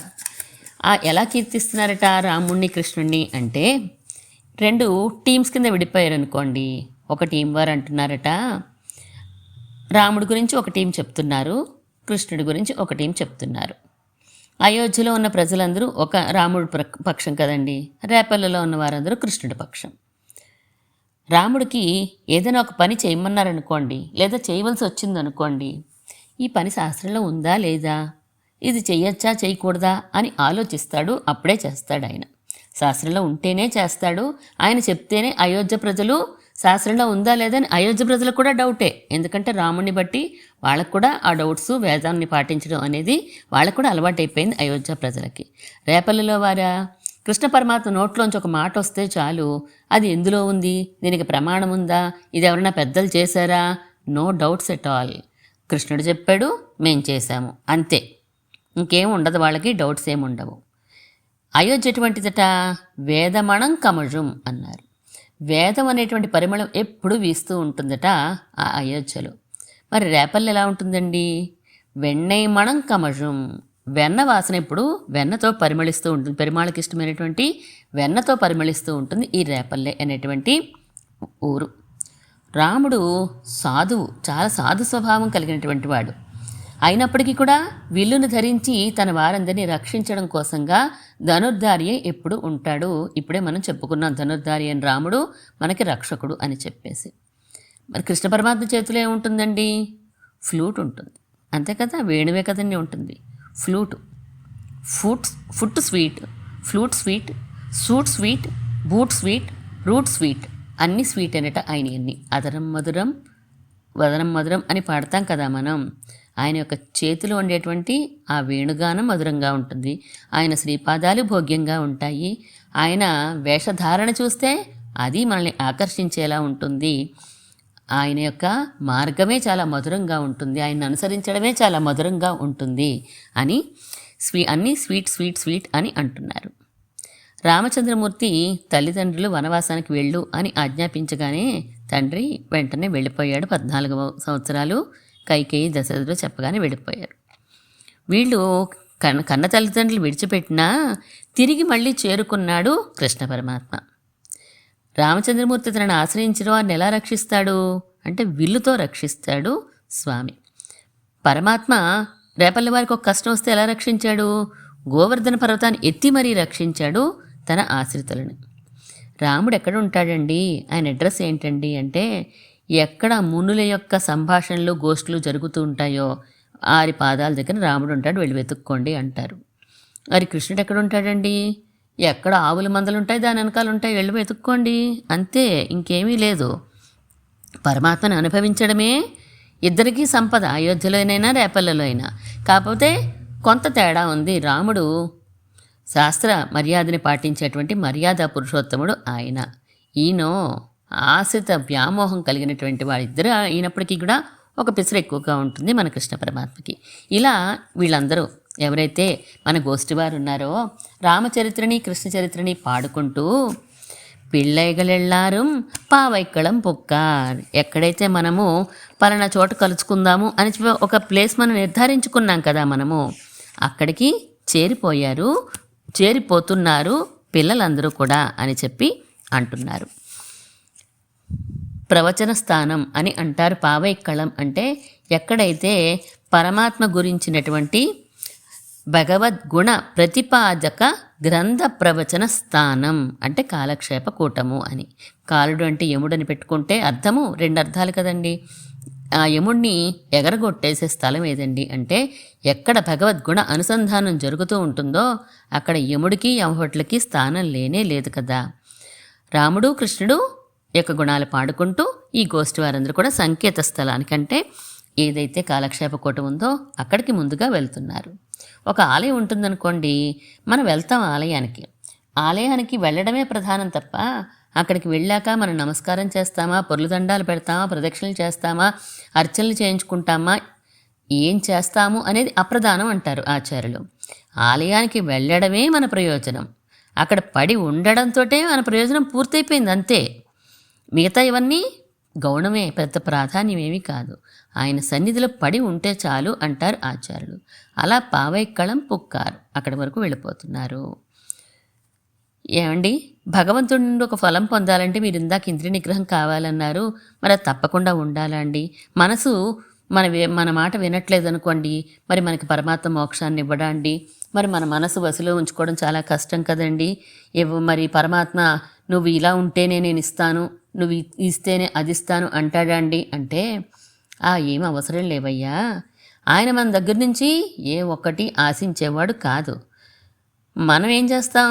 ఎలా కీర్తిస్తున్నారట రాముణ్ణి కృష్ణుణ్ణి అంటే, 2 టీమ్స్ కింద విడిపోయారనుకోండి. ఒక టీం వారు అంటున్నారట, రాముడి గురించి ఒక టీం చెప్తున్నారు, కృష్ణుడి గురించి ఒక టీం చెప్తున్నారు. అయోధ్యలో ఉన్న ప్రజలందరూ ఒక రాముడి పక్షం కదండి, రేపల్లలో ఉన్న వారందరూ కృష్ణుడి పక్షం. రాముడికి ఏదైనా ఒక పని చేయమన్నారనుకోండి, లేదా చేయవలసి వచ్చిందనుకోండి, ఈ పని శాస్త్రంలో ఉందా లేదా, ఇది చెయ్యొచ్చా చేయకూడదా అని ఆలోచిస్తాడు, అప్పుడే చేస్తాడు ఆయన. శాస్త్రంలో ఉంటేనే చేస్తాడు. ఆయన చెప్తేనే అయోధ్య ప్రజలు శాస్త్రంలో ఉందా లేదా అని అయోధ్య ప్రజలకు కూడా డౌటే. ఎందుకంటే రాముడిని బట్టి వాళ్ళకు కూడా ఆ డౌట్స్, వేదాన్ని పాటించడం అనేది వాళ్ళకు కూడా అలవాటైపోయింది అయోధ్య ప్రజలకి. రేపల్లిలో వారా కృష్ణ పరమాత్మ నోట్లోంచి ఒక మాట వస్తే చాలు, అది ఎందులో ఉంది, దీనికి ప్రమాణం ఉందా, ఇది ఎవరైనా పెద్దలు చేశారా, నో డౌట్స్ ఎట్ ఆల్. కృష్ణుడు చెప్పాడు, మేం చేశాము, అంతే. ఇంకేం ఉండదు, వాళ్ళకి డౌట్స్ ఏమి ఉండవు. అయోధ్య ఎటువంటిదట, వేదమణం కమజం అన్నారు. వేదం అనేటువంటి పరిమళం ఎప్పుడు వీస్తూ ఉంటుందట ఆ అయోధ్యలో. మరి రేపల్లి ఎలా ఉంటుందండి, వెన్నైమణం కమజం, వెన్న వాసన ఎప్పుడు వెన్నతో పరిమళిస్తూ ఉంటుంది, పెరుమాళకి ఇష్టమైనటువంటి వెన్నతో పరిమళిస్తూ ఉంటుంది ఈ రేపల్లె అనేటువంటి ఊరు. రాముడు సాధువు, చాలా సాధు స్వభావం కలిగినటువంటి వాడు. అయినప్పటికీ కూడా విల్లును ధరించి తన వారందరినీ రక్షించడం కోసంగా ధనుర్ధారి ఎప్పుడు ఉంటాడు. ఇప్పుడే మనం చెప్పుకున్నాం, ధనుర్ధారి అని రాముడు మనకి రక్షకుడు అని చెప్పేసి. మరి కృష్ణ పరమాత్మ చేతిలో ఏముంటుందండి, ఫ్లూట్ ఉంటుంది, అంతే కదా, వేణువే కదండి ఉంటుంది. Foot sweet, flute sweet, suit sweet, boot sweet, root sweet, అన్ని స్వీట్ అనట ఆయన. అన్ని అదరం మధురం వదనం మధురం అని పాడతాం కదా మనం. ఆయన యొక్క చేతిలో ఉండేటువంటి ఆ వేణుగానం మధురంగా ఉంటుంది, ఆయన శ్రీపాదాలు భోగ్యంగా ఉంటాయి, ఆయన వేషధారణ చూస్తే అది మనల్ని ఆకర్షించేలా ఉంటుంది, ఆయన యొక్క మార్గమే చాలా మధురంగా ఉంటుంది, ఆయన్ని అనుసరించడమే చాలా మధురంగా ఉంటుంది అని అన్నీ స్వీట్ స్వీట్ స్వీట్ అని అంటున్నారు. రామచంద్రమూర్తి తల్లిదండ్రులు వనవాసానికి వెళ్ళు అని ఆజ్ఞాపించగానే తండ్రి వెంటనే వెళ్ళిపోయాడు. 14 సంవత్సరాలు కైకేయి దశరథుడు చెప్పగానే వెళ్ళిపోయారు. వీళ్ళు కన్న తల్లిదండ్రులు విడిచిపెట్టినా తిరిగి మళ్ళీ చేరుకున్నాడు కృష్ణ పరమాత్మ. రామచంద్రమూర్తి తనను ఆశ్రయించడం వారిని ఎలా రక్షిస్తాడు అంటే విల్లుతో రక్షిస్తాడు స్వామి. పరమాత్మ రేపల్లి వారికి ఒక కష్టం వస్తే ఎలా రక్షించాడు, గోవర్ధన పర్వతాన్ని ఎత్తి మరీ రక్షించాడు తన ఆశ్రితులను. రాముడు ఎక్కడ ఉంటాడండి, ఆయన అడ్రస్ ఏంటండి అంటే, ఎక్కడ మునుల యొక్క సంభాషణలు గోష్ఠులు జరుగుతూ ఉంటాయో ఆరి పాదాల దగ్గర రాముడు ఉంటాడు, వెళ్ళి వెతుక్కోండి అంటారు. మరి కృష్ణుడు ఎక్కడ ఉంటాడండి, ఎక్కడ ఆవుల మందలు ఉంటాయి దాని వెనకాల ఉంటాయి, వెళ్ళి వెతుక్కోండి అంతే, ఇంకేమీ లేదు. పరమాత్మను అనుభవించడమే ఇద్దరికీ సంపద, అయోధ్యలోనైనా రేపల్లలో అయినా. కాకపోతే కొంత తేడా ఉంది, రాముడు శాస్త్ర మర్యాదని పాటించేటువంటి మర్యాద పురుషోత్తముడు ఆయన. ఈయనో ఆశ్రిత వ్యామోహం కలిగినటువంటి వాడిద్దరు అయినప్పటికీ కూడా ఒక పిసరు ఎక్కువగా ఉంటుంది మన కృష్ణ పరమాత్మకి. ఇలా వీళ్ళందరూ ఎవరైతే మన గోష్ఠి వారు ఉన్నారో రామచరిత్రని కృష్ణ చరిత్రని పాడుకుంటూ పిళ్ళైగలెళ్ళారు పావైక్కళం పొక్కార్, ఎక్కడైతే మనము పలానా చోట కలుసుకుందాము అని ఒక ప్లేస్ మనం నిర్ధారించుకున్నాం కదా, మనము అక్కడికి చేరిపోతున్నారు పిల్లలందరూ కూడా అని చెప్పి అంటున్నారు. ప్రవచన స్థానం అని అంటారు. పావైక్కళం అంటే ఎక్కడైతే పరమాత్మ గురించినటువంటి భగవద్గుణ ప్రతిపాదక గ్రంథ ప్రవచన స్థానం అంటే కాలక్షేప కూటము అని. కాలుడు అంటే యముడని పెట్టుకుంటే అర్థము 2 అర్థాలు కదండి. ఆ యముడిని ఎగరగొట్టేసే స్థలం ఏదండి అంటే, ఎక్కడ భగవద్గుణ అనుసంధానం జరుగుతూ ఉంటుందో అక్కడ యముడికి యమభట్లకి స్థానం లేనే లేదు కదా. రాముడు కృష్ణుడు యొక్క గుణాలు పాడుకుంటూ ఈ గోష్ఠి వారందరూ కూడా సంకేత స్థలానికంటే ఏదైతే కాలక్షేప కూటం ఉందో అక్కడికి ముందుగా వెళ్తున్నారు. ఒక ఆలయం ఉంటుందనుకోండి, మనం వెళ్తాం ఆలయానికి వెళ్ళడమే ప్రధానం తప్ప అక్కడికి వెళ్ళాక మనం నమస్కారం చేస్తామా, పొర్లుదండాలు పెడతామా, ప్రదక్షిణలు చేస్తామా, అర్చనలు చేయించుకుంటామా, ఏం చేస్తాము అనేది అప్రధానం అంటారు ఆచార్యులు. ఆలయానికి వెళ్ళడమే మన ప్రయోజనం, అక్కడ పడి ఉండడంతో మన ప్రయోజనం పూర్తయిపోయింది అంతే. మిగతా ఇవన్నీ గౌణమే, పెద్ద ప్రాధాన్యమేమీ కాదు. ఆయన సన్నిధిలో పడి ఉంటే చాలు అంటారు ఆచార్యులు. అలా పావైక్కళం పుక్కారు, అక్కడి వరకు వెళ్ళిపోతున్నారు. ఏమండి, భగవంతుడి నుండి ఒక ఫలం పొందాలంటే మీరు ఇందాక ఇంద్రియ నిగ్రహం కావాలన్నారు, మరి అది తప్పకుండా ఉండాలండి. మనసు మన మాట వినట్లేదు అనుకోండి, మరి మనకి పరమాత్మ మోక్షాన్ని ఇవ్వడా అండి? మరి మన మనసు వశలో ఉంచుకోవడం చాలా కష్టం కదండి. మరి పరమాత్మ నువ్వు ఇలా ఉంటేనే నేను ఇస్తాను, నువ్వు ఇస్తేనే అది ఇస్తాను అంటాడా అండి? అంటే ఏం అవసరం లేవయ్యా. ఆయన మన దగ్గర నుంచి ఏ ఒక్కటి ఆశించేవాడు కాదు. మనం ఏం చేస్తాం?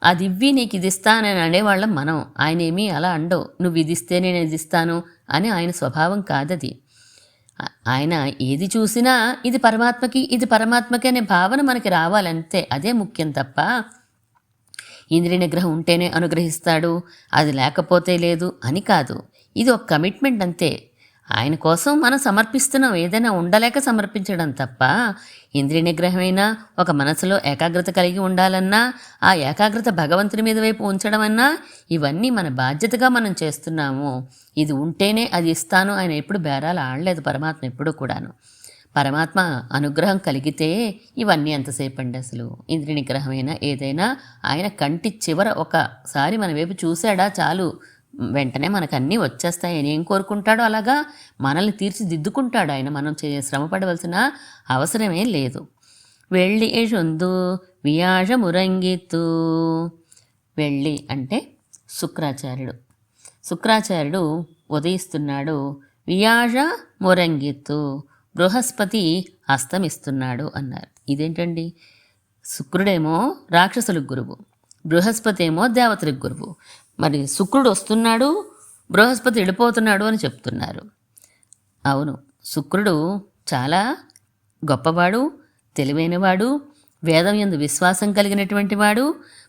అది ఇవ్వి నీకు ఇది ఇస్తానని అనేవాళ్ళం మనం. ఆయన ఏమీ అలా అండవు, నువ్వు ఇది ఇస్తే నేను ఇది ఇస్తాను అని ఆయన స్వభావం కాదది. ఆయన ఏది చూసినా ఇది పరమాత్మకి, ఇది పరమాత్మకి అనే భావన మనకి రావాలంతే. అదే ముఖ్యం తప్ప ఇంద్రియ నిగ్రహం ఉంటేనే అనుగ్రహిస్తాడు, అది లేకపోతే లేదు అని కాదు. ఇది ఒక కమిట్మెంట్ అంతే. ఆయన కోసం మనం సమర్పిస్తున్నాం, ఏదైనా ఉండలేక సమర్పించడం తప్ప ఇంద్రియ నిగ్రహమైనా ఒక మనసులో ఏకాగ్రత కలిగి ఉండాలన్నా, ఆ ఏకాగ్రత భగవంతుని మీద వైపు ఉంచడం అన్నా, ఇవన్నీ మన బాధ్యతగా మనం చేస్తున్నాము. ఇది ఉంటేనే అది ఇస్తాను ఆయన ఎప్పుడు బేరాలు ఆడలేదు పరమాత్మ ఎప్పుడు కూడాను. పరమాత్మ అనుగ్రహం కలిగితే ఇవన్నీ ఎంతసేపు అండి అసలు. ఇంద్రియ నిగ్రహమైనా ఏదైనా ఆయన కంటి చివర ఒకసారి మన వైపు చూశాడా చాలు, వెంటనే మనకు అన్నీ వచ్చేస్తాయని ఏం కోరుకుంటాడో అలాగా మనల్ని తీర్చిదిద్దుకుంటాడు ఆయన. మనం శ్రమపడవలసిన అవసరమే లేదు. వెళ్ళి షొందు వియాజ మురంగిత్తు. వెళ్ళి అంటే శుక్రాచార్యుడు ఉదయిస్తున్నాడు. వియాజ మురంగిత్తు, బృహస్పతి అస్తమిస్తున్నాడు అన్నారు. ఇదేంటండి? శుక్రుడేమో రాక్షసులకు గురువు, బృహస్పతి ఏమో దేవతలకు గురువు. మరి శుక్రుడు వస్తున్నాడు, బృహస్పతి వెళ్ళిపోతున్నాడు అని చెప్తున్నారు. అవును, శుక్రుడు చాలా గొప్పవాడు, తెలివైనవాడు, వేదం యందు విశ్వాసం కలిగినటువంటి వాడు,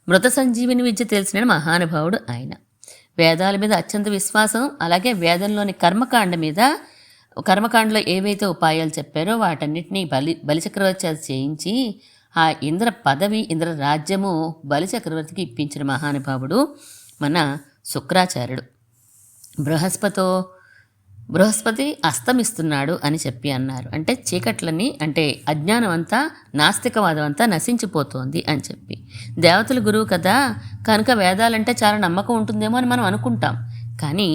మృత సంజీవిని విద్య తెలిసిన మహానుభావుడు ఆయన. వేదాల మీద అత్యంత విశ్వాసం, అలాగే వేదంలోని కర్మకాండలో ఏవైతే ఉపాయాలు చెప్పారో వాటన్నిటినీ బలిచక్రవర్తి చేయించి ఆ ఇంద్ర పదవి, ఇంద్ర రాజ్యము బలిచక్రవర్తికి ఇప్పించిన మహానుభావుడు మన శుక్రాచార్యుడు. బృహస్పతి అస్తమిస్తున్నాడు అని చెప్పి అన్నారు. అంటే చీకట్లని, అంటే అజ్ఞానం అంతా, నాస్తికవాదం అంతా నశించిపోతోంది అని చెప్పి. దేవతల గురువు కదా, కనుక వేదాలంటే చాలా నమ్మకం ఉంటుందేమో అని మనం అనుకుంటాం. కానీ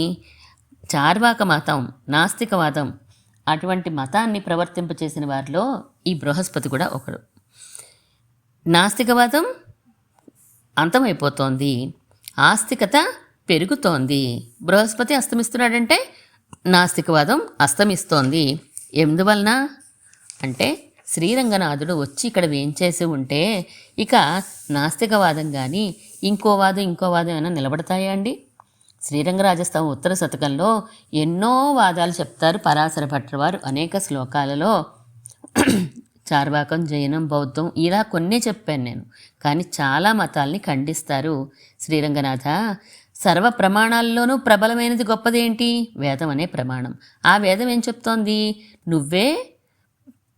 చార్వాక మతం, నాస్తికవాదం, అటువంటి మతాన్ని ప్రవర్తింపచేసిన వారిలో ఈ బృహస్పతి కూడా ఒకడు. నాస్తికవాదం అంతమైపోతోంది, ఆస్తికత పెరుగుతోంది. బృహస్పతి అస్తమిస్తున్నాడంటే నాస్తికవాదం అస్తమిస్తోంది. ఎందువలన అంటే శ్రీరంగనాథుడు వచ్చి ఇక్కడ వేంచేసి ఉంటే ఇక నాస్తికవాదం కానీ ఇంకో వాదం ఏమైనా నిలబడతాయా అండి? శ్రీరంగరాజస్తవం ఉత్తర శతకంలో ఎన్నో వాదాలు చెప్తారు పరాశర భట్టర్ వారు అనేక శ్లోకాలలో. చార్వాకం, జైనం, బౌద్ధం ఇలా కొన్నే చెప్పాను నేను, కానీ చాలా మతాల్ని ఖండిస్తారు శ్రీరంగనాథ. సర్వ ప్రమాణాల్లోనూ ప్రబలమైనది గొప్పదేంటి? వేదం అనే ప్రమాణం. ఆ వేదం ఏం చెప్తోంది? నువ్వే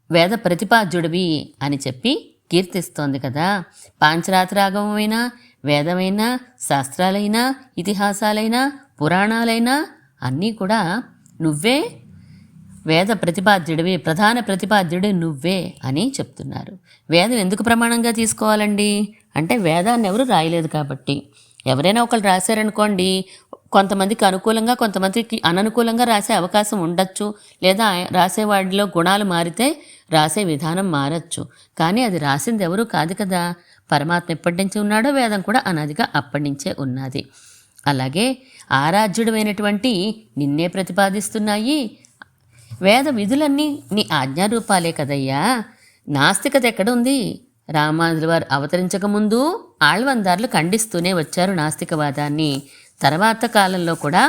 వేద ప్రతిపాద్యుడివి అని చెప్పి కీర్తిస్తోంది కదా. పాంచరాత్రాగమైనా, వేదమైనా, శాస్త్రాలైనా, ఇతిహాసాలైనా, పురాణాలైనా అన్నీ కూడా నువ్వే వేద ప్రతిపాద్యుడివి, ప్రధాన ప్రతిపాద్యుడి నువ్వే అని చెప్తున్నారు. వేదం ఎందుకు ప్రమాణంగా తీసుకోవాలండి అంటే వేదాన్ని ఎవరు రాయలేదు కాబట్టి. ఎవరైనా ఒకళ్ళు రాశారనుకోండి, కొంతమందికి అనుకూలంగా కొంతమందికి అననుకూలంగా రాసే అవకాశం ఉండొచ్చు, లేదా రాసేవాడిలో గుణాలు మారితే రాసే విధానం మారచ్చు. కానీ అది రాసింది ఎవరు కాదు కదా. పరమాత్మ ఎప్పటి నుంచి ఉన్నాడో వేదం కూడా అనాదిగా అప్పటి నుంచే ఉన్నది. అలాగే ఆరాధ్యుడమైనటువంటి నిన్నే ప్రతిపాదిస్తున్నాయి. వేద విధులన్నీ నీ ఆజ్ఞారూపాలే కదయ్యా. నాస్తికత ఎక్కడుంది? రామానుజుల వారు అవతరించకముందు ఆళ్వందార్లు ఖండిస్తూనే వచ్చారు నాస్తికవాదాన్ని. తర్వాత కాలంలో కూడా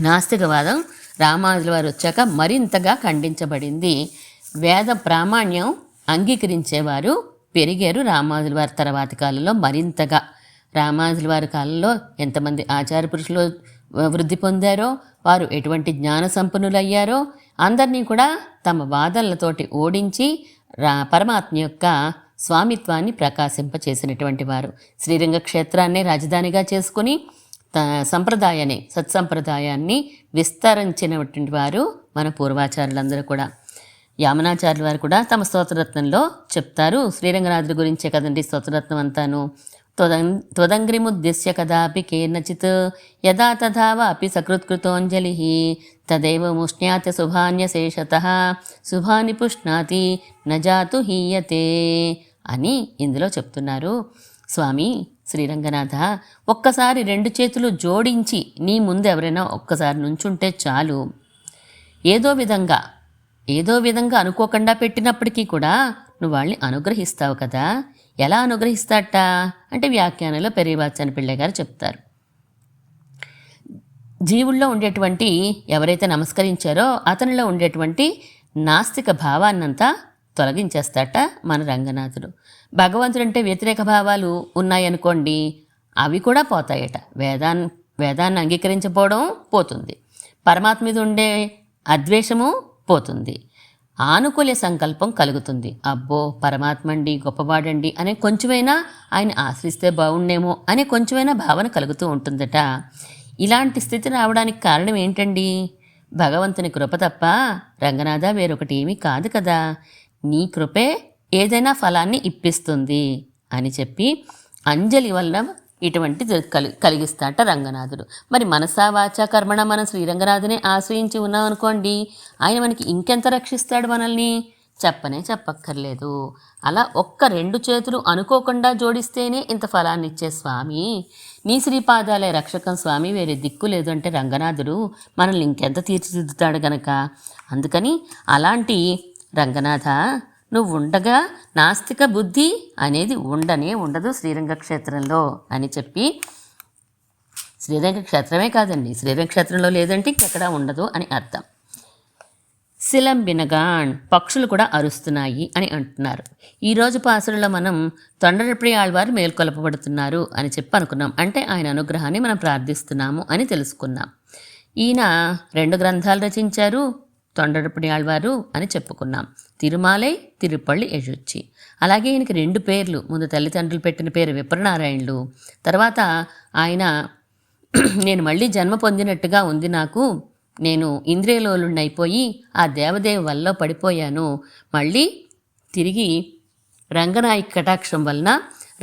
నాస్తికవాదం రామానుజుల వారు వచ్చాక మరింతగా ఖండించబడింది. వేద ప్రామాణ్యం అంగీకరించేవారు పెరిగారు రామానుజుల వారి తర్వాతి కాలంలో మరింతగా. రామానుజుల వారి కాలంలో ఎంతమంది ఆచార పురుషులు వృద్ధి పొందారో, వారు ఎటువంటి జ్ఞాన సంపన్నులయ్యారో అందరినీ కూడా తమ వాదనలతోటి ఓడించి పరమాత్మ యొక్క స్వామిత్వాన్ని ప్రకాశింపచేసినటువంటి వారు. శ్రీరంగ క్షేత్రాన్నే రాజధానిగా చేసుకుని సంప్రదాయాన్ని సత్సంప్రదాయాన్ని విస్తరించినటువంటి వారు మన పూర్వాచారులందరూ కూడా. యామనాచార్యుల వారు కూడా తమ స్తోత్రరత్నంలో చెప్తారు. శ్రీరంగనాథుడి గురించే కదండి స్తోత్రరత్నం అంతాను. త్వదంగ్రిముద్దిశ్య కదాపి కేనచిత్ యదా తథా వాపి సకృత్కృతోంజలి తదైవ ముష్ణ్యాత శుభాన్యశేషతః శుభాని పుష్ణాతి నజాతు హీయతే అని ఇందులో చెప్తున్నారు. స్వామి శ్రీరంగనాథ, ఒక్కసారి 2 చేతులు జోడించి నీ ముందు ఎవరైనా ఒక్కసారి నుంచుంటే చాలు, ఏదో విధంగా అనుకోకుండా పెట్టినప్పటికీ కూడా నువ్వు వాళ్ళని అనుగ్రహిస్తావు కదా. ఎలా అనుగ్రహిస్తాట అంటే వ్యాఖ్యానంలో పెరియవాచాని పిళ్ళై గారు చెప్తారు. జీవుల్లో ఉండేటువంటి ఎవరైతే నమస్కరించారో అతనిలో ఉండేటువంటి నాస్తిక భావాన్నంతా తొలగించేస్తాట మన రంగనాథుడు. భగవంతుడంటే వ్యతిరేక భావాలు ఉన్నాయనుకోండి, అవి కూడా పోతాయట. వేదాన్ని అంగీకరించకపోవడం పోతుంది, పరమాత్మ మీద ఉండే అద్వేషము పోతుంది, ఆనుకూల సంకల్పం కలుగుతుంది. అబ్బో పరమాత్మ అండి గొప్పవాడండి అనే కొంచెమైనా ఆయన ఆశ్రయిస్తే బాగుండేమో అనే కొంచెమైనా భావన కలుగుతూ ఉంటుందట. ఇలాంటి స్థితి రావడానికి కారణం ఏంటండి? భగవంతుని కృప తప్ప రంగనాథ వేరొకటి ఏమీ కాదు కదా. నీ కృపే ఏదైనా ఫలాన్ని ఇప్పిస్తుంది అని చెప్పి అంజలి వల్ల ఇటువంటి కలిగిస్తాట రంగనాథుడు. మరి మనసా వాచా కర్మణ మనం శ్రీరంగనాథుని ఆశ్రయించి ఉన్నాం అనుకోండి, ఆయన మనకి ఇంకెంత రక్షిస్తాడు మనల్ని చెప్పక్కర్లేదు. అలా ఒక్క 2 చేతులు అనుకోకుండా జోడిస్తేనే ఇంత ఫలాన్ని ఇచ్చే స్వామి, నీ శ్రీపాదాలే రక్షకం స్వామి, వేరే దిక్కు లేదు అంటే రంగనాథుడు మనల్ని ఇంకెంత తీర్చిదిద్దుతాడు గనక. అందుకని అలాంటి రంగనాథ నువ్వు ఉండగా నాస్తిక బుద్ధి అనేది ఉండదు శ్రీరంగ క్షేత్రంలో అని చెప్పి, శ్రీరంగ క్షేత్రమే కాదండి, శ్రీరంగ క్షేత్రంలో లేదంటే ఇంకెక్కడా ఉండదు అని అర్థం. సిలంబినగాన్ పక్షులు కూడా అరుస్తున్నాయి అని అంటున్నారు. ఈరోజు పాసులలో మనం తొండరపడి ఆళ్వారు మేల్కొల్పబడుతున్నారు అని చెప్పి అనుకున్నాం. అంటే ఆయన అనుగ్రహాన్ని మనం ప్రార్థిస్తున్నాము అని తెలుసుకున్నాం. ఈయన 2 గ్రంథాలు రచించారు, తొండరపడి ఆళ్వారు అని చెప్పుకున్నాం. తిరుమాలై, తిరుపల్లి ఎഴുచ్చి. అలాగే ఈయనకి 2 పేర్లు, ముందు తల్లిదండ్రులు పెట్టిన పేరు విప్రనారాయణులు, తర్వాత ఆయన నేను మళ్ళీ జన్మ పొందినట్టుగా ఉంది నాకు, నేను ఇంద్రియలోలుణ్ణైపోయి ఆ దేవదేవి వల్ల పడిపోయాను, మళ్ళీ తిరిగి రంగనాయక కటాక్షం వలన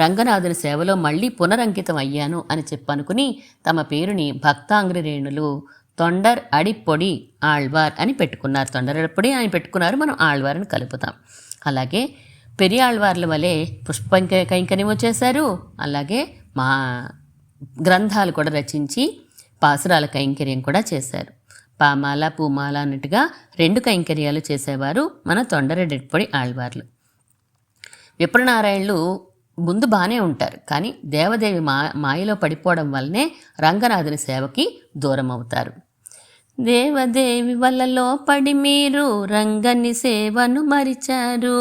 రంగనాథుని సేవలో మళ్ళీ పునరంకితం అయ్యాను అని చెప్పనుకుని తమ పేరుని భక్తాంగ్రి రేణులు తొండర్ అడిపొడి ఆళ్వార్ అని పెట్టుకున్నారు. తొండరడిపొడి ఆయన పెట్టుకున్నారు, మనం ఆళ్వార్ అని కలుపుతాం. అలాగే పెరియాళ్వార్ల వలె పుష్ప కైంకర్యము చేశారు. అలాగే మా గ్రంథాలు కూడా రచించి పాసురాల కైంకర్యం కూడా చేశారు. పామాల పూమాల అన్నట్టుగా 2 కైంకర్యాలు చేసేవారు మన తొండరడిపొడి ఆళ్వార్లు. విప్రనారాయణులు ముందు బాగానే ఉంటారు, కానీ దేవదేవి మాయలో పడిపోవడం వల్లనే రంగనాథుని సేవకి దూరం అవుతారు. దేవదేవి వలలో పడి మీరు రంగని సేవను మరిచారు,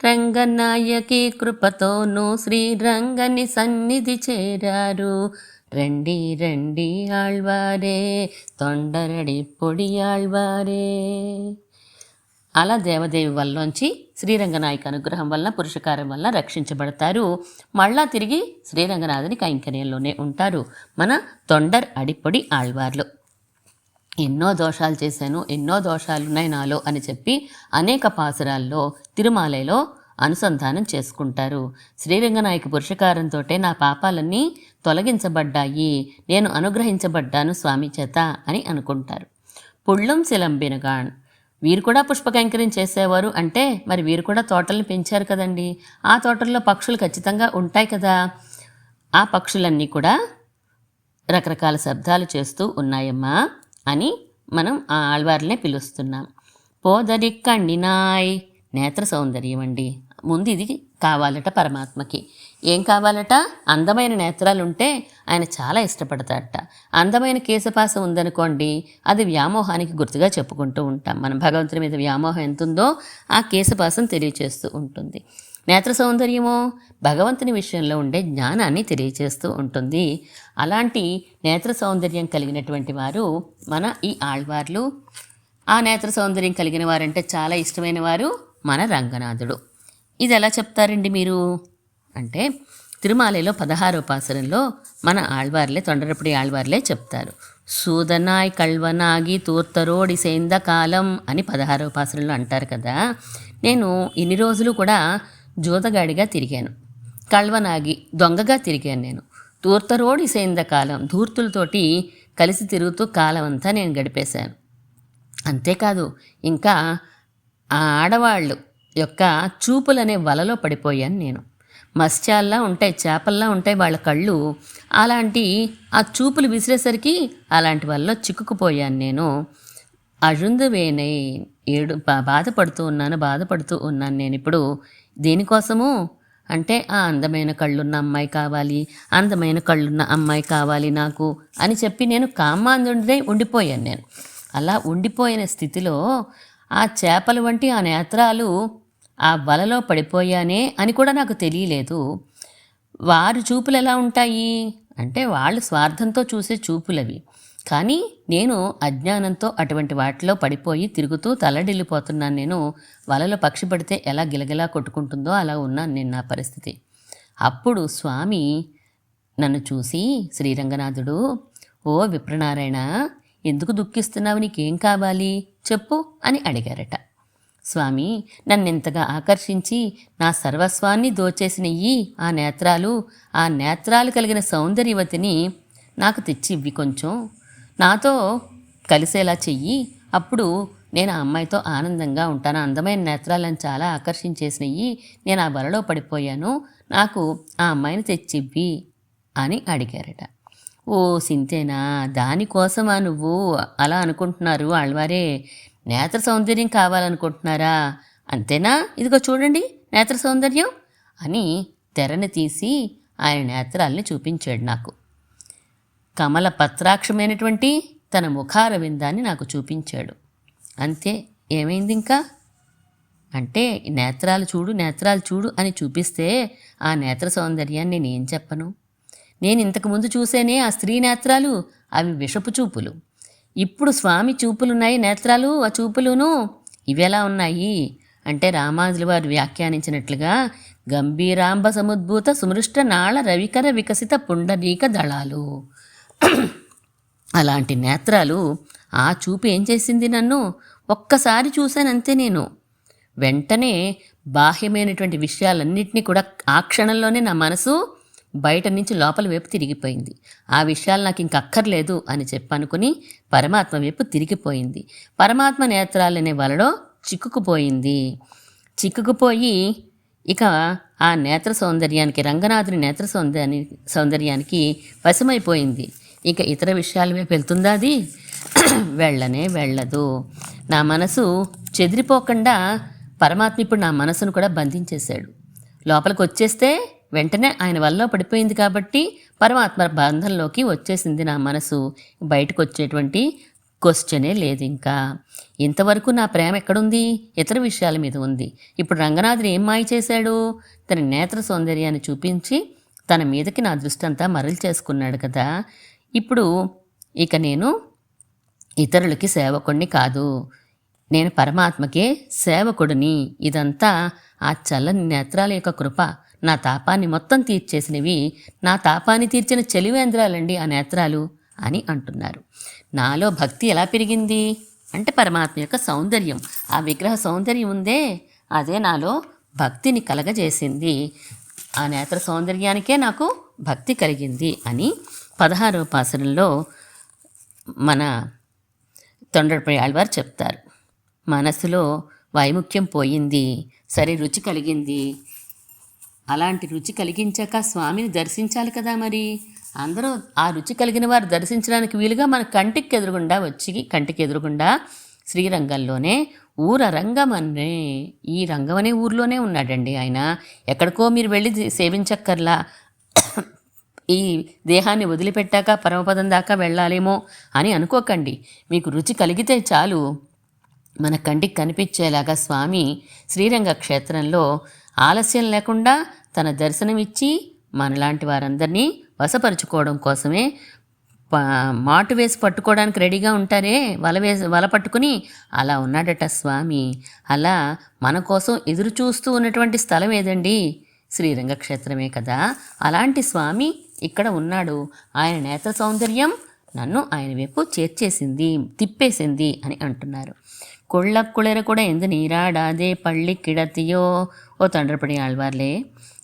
రంగనాయకి కృపతోనూ శ్రీరంగని సన్నిధి చేరారు, రండి రండి ఆళ్వారే తొండరడి పొడి ఆళ్వారే. అలా దేవదేవి వల్లోంచి శ్రీరంగనాయక అనుగ్రహం వల్ల పురుషకారం వల్ల రక్షించబడతారు. మళ్ళా తిరిగి శ్రీరంగనాథుని కైంకర్యంలోనే ఉంటారు మన తొండర్ అడిపొడి ఆళ్వార్లు. ఎన్నో దోషాలు చేశాను, ఎన్నో దోషాలున్నాయి నాలో అని చెప్పి అనేక పాసురాల్లో తిరుమాలైలో అనుసంధానం చేసుకుంటారు. శ్రీరంగనాయక పురుషకారంతో నా పాపాలన్నీ తొలగించబడ్డాయి, నేను అనుగ్రహించబడ్డాను స్వామి చేత అని అనుకుంటారు. పుళ్ళుం సిలంబినగాన్ వీరు కూడా పుష్పకైంకర్యం చేసేవారు. అంటే మరి వీరు కూడా తోటల్ని పెంచారు కదండి, ఆ తోటల్లో పక్షులు ఖచ్చితంగా ఉంటాయి కదా. ఆ పక్షులన్నీ కూడా రకరకాల శబ్దాలు చేస్తూ ఉన్నాయమ్మా అని మనం ఆ ఆళ్వార్లనే పిలుస్తున్నాం. పోదరి కణ్ణినాయ్ నేత్ర సౌందర్యం అండి. ముందు ఇది కావాలట పరమాత్మకి. ఏం కావాలట? అందమైన నేత్రాలు ఉంటే ఆయన చాలా ఇష్టపడతాడట. అందమైన కేశపాసం ఉందనుకోండి, అది వ్యామోహానికి గుర్తుగా చెప్పుకుంటూ ఉంటాం. మనం భగవంతుని మీద వ్యామోహం ఎంత ఉందో ఆ కేశపాసం తెలియచేస్తూ ఉంటుంది. నేత్ర సౌందర్యమో భగవంతుని విషయంలో ఉండే జ్ఞానాన్ని తెలియచేస్తూ ఉంటుంది. అలాంటి నేత్ర సౌందర్యం కలిగినటువంటి వారు మన ఈ ఆళ్వార్లు. ఆ నేత్ర సౌందర్యం కలిగిన వారంటే చాలా ఇష్టమైన వారు మన రంగనాథుడు. ఇది ఎలా చెప్తారండి మీరు అంటే, తిరుమాలలో 16వ పాసురంలో మన ఆళ్వార్లే, తొండరపుడి ఆళ్వార్లే చెప్తారు. సూదనాయ్ కల్వనాగి తూర్తరోడి సేంద కాలం అని 16వ పాసురంలో అంటారు కదా. నేను ఇన్ని రోజులు కూడా జూదగాడిగా తిరిగాను, కల్వనాగి దొంగగా తిరిగాను. నేను తూర్తరోడి సేంద కాలం, ధూర్తులతోటి కలిసి తిరుగుతూ కాలం అంతా నేను గడిపేశాను. అంతేకాదు, ఇంకా ఆ ఆడవాళ్ళు యొక్క చూపులనే వలలో పడిపోయాను నేను. మత్స్యాల్లా ఉంటాయి, చేపల్లా ఉంటాయి వాళ్ళ కళ్ళు. అలాంటి ఆ చూపులు విసిరేసరికి అలాంటి వలలో చిక్కుకుపోయాను నేను. అరుందువేనై బాధపడుతూ ఉన్నాను నేను ఇప్పుడు. దేనికోసము అంటే ఆ అందమైన కళ్ళున్న అమ్మాయి కావాలి, అందమైన కళ్ళున్న అమ్మాయి కావాలి నాకు అని చెప్పి నేను కామాంధుడినై ఉండిపోయాను నేను. అలా ఉండిపోయిన స్థితిలో ఆ చేపలు వంటి ఆ నేత్రాలు ఆ వలలో పడిపోయానే అని కూడా నాకు తెలియలేదు. వారి చూపులు ఎలా ఉంటాయి అంటే వాళ్ళు స్వార్థంతో చూసే చూపులవి. కానీ నేను అజ్ఞానంతో అటువంటి వాటిలో పడిపోయి తిరుగుతూ తల్లడిల్లిపోతున్నాను నేను. వలలో పక్షి పడితే ఎలా గిలగిలా కొట్టుకుంటుందో అలా ఉన్నాను నేను, నా పరిస్థితి. అప్పుడు స్వామి నన్ను చూసి, శ్రీరంగనాథుడు, ఓ విప్రనారాయణ, ఎందుకు దుఃఖిస్తున్నావు, నీకేం కావాలి చెప్పు అని అడిగారట. స్వామి, నన్నెంతగా ఆకర్షించి నా సర్వస్వాన్ని దోచేసిన ఆ నేత్రాలు కలిగిన సౌందర్యవతిని నాకు తెచ్చి ఇవ్వి, కొంచెం నాతో కలిసేలా చెయ్యి. అప్పుడు నేను ఆ అమ్మాయితో ఆనందంగా ఉంటాను. అందమైన నేత్రాలను చాలా ఆకర్షించేసినవి, నేను ఆ వలలో పడిపోయాను, నాకు ఆ అమ్మాయిని తెచ్చివ్వి అని అడిగారట. ఓ సింతేనా, దానికోసమా నువ్వు అలా అనుకుంటున్నారు ఆళ్వారే? నేత్ర సౌందర్యం కావాలనుకుంటున్నారా? అంతేనా? ఇదిగో చూడండి నేత్ర సౌందర్యం అని తెరని తీసి ఆయన నేత్రాల్ని చూపించాడు నాకు. కమల పత్రాక్షమైనటువంటి తన ముఖారవిందాన్ని నాకు చూపించాడు. అంతే, ఏమైంది ఇంకా అంటే, నేత్రాలు చూడు అని చూపిస్తే ఆ నేత్ర సౌందర్యాన్ని నేనేం చెప్పను? నేను ఇంతకుముందు చూసేనే ఆ స్త్రీ నేత్రాలు, అవి విషపు చూపులు. ఇప్పుడు స్వామి చూపులున్నాయి నేత్రాలు, ఆ చూపులును ఇవెలా ఉన్నాయి అంటే, రామానుజుల వారు వ్యాఖ్యానించినట్లుగా గంభీరాంబ సముద్భూత సుమృష్ట నాళ రవికర వికసిత పుండరీక దళాలు. అలాంటి నేత్రాలు. ఆ చూపు ఏం చేసింది? నన్ను ఒక్కసారి చూశానంతే నేను. వెంటనే బాహ్యమైనటువంటి విషయాలన్నింటినీ కూడా ఆ క్షణంలోనే నా మనసు బయట నుంచి లోపల వైపు తిరిగిపోయింది. ఆ విషయాలు నాకు ఇంక అక్కర్లేదు అని చెప్పనుకుని పరమాత్మ వైపు తిరిగిపోయింది. పరమాత్మ నేత్రాలనే వలలో చిక్కుకుపోయి ఇక ఆ నేత్ర సౌందర్యానికి, రంగనాథుని నేత్ర సౌందర్యానికి వశమైపోయింది. ఇక ఇతర విషయాల వైపు వెళ్తుందా అది? వెళ్ళదు. నా మనసు చెదిరిపోకుండా పరమాత్మ ఇప్పుడు నా మనసును కూడా బంధించేశాడు. లోపలికి వచ్చేస్తే వెంటనే ఆయన వల్ల పడిపోయింది కాబట్టి పరమాత్మ బంధంలోకి వచ్చేసింది నా మనసు. బయటకు వచ్చేటువంటి క్వశ్చనే లేదు ఇంకా. ఇంతవరకు నా ప్రేమ ఎక్కడుంది? ఇతర విషయాల మీద ఉంది. ఇప్పుడు రంగనాథుడు ఏం మాయ చేశాడు? తన నేత్ర సౌందర్యాన్ని చూపించి తన మీదకి నా దృష్టి అంతా మరలు చేసుకున్నాడు కదా. ఇప్పుడు ఇక నేను ఇతరులకి సేవకుడిని కాదు, నేను పరమాత్మకే సేవకుడిని. ఇదంతా ఆ చల్లని నేత్రాల యొక్క కృప. నా తాపాన్ని మొత్తం తీర్చేసినవి, నా తాపాన్ని తీర్చిన చెలివేంద్రాలండి ఆ నేత్రాలు అని అంటున్నారు. నాలో భక్తి ఎలా పెరిగింది అంటే, పరమాత్మ యొక్క సౌందర్యం, ఆ విగ్రహ సౌందర్యం ఉందే, అదే నాలో భక్తిని కలగజేసింది. ఆ నేత్ర సౌందర్యానికే నాకు భక్తి కలిగింది అని 16వ పాసురంలో మన తొండరపై ఆళ్వారు చెప్తారు. మనసులో వైముఖ్యం పోయింది, సరే రుచి కలిగింది. అలాంటి రుచి కలిగించాక స్వామిని దర్శించాలి కదా. మరి అందరూ ఆ రుచి కలిగిన వారు దర్శించడానికి వీలుగా మన కంటికి ఎదురుగుండా శ్రీరంగంలోనే రంగమనే, ఈ రంగం అనే ఊరిలోనే ఉన్నాడండి ఆయన. ఎక్కడికో మీరు వెళ్ళి సేవించక్కర్లా. ఈ దేహాన్ని వదిలిపెట్టాక పరమపదం దాకా వెళ్ళాలేమో అని అనుకోకండి. మీకు రుచి కలిగితే చాలు, మన కంటికి కనిపించేలాగా స్వామి శ్రీరంగ క్షేత్రంలో ఆలస్యం లేకుండా తన దర్శనమిచ్చి మనలాంటి వారందరినీ వశపరుచుకోవడం కోసమే మాటు వేసి పట్టుకోవడానికి రెడీగా ఉంటారే, వల పట్టుకుని అలా ఉన్నాడట స్వామి. అలా మన కోసం ఎదురు చూస్తూ ఉన్నటువంటి స్థలం ఏదండి? శ్రీరంగ క్షేత్రమే కదా. అలాంటి స్వామి ఇక్కడ ఉన్నాడు. ఆయన నేత్ర సౌందర్యం నన్ను ఆయన వైపు తిప్పేసింది అని అంటున్నారు. కుళ్ళ కూడా ఎందు నీరాడాదే పళ్ళి కిడతియో. ఓ తండ్రపడి ఆళ్వార్లే,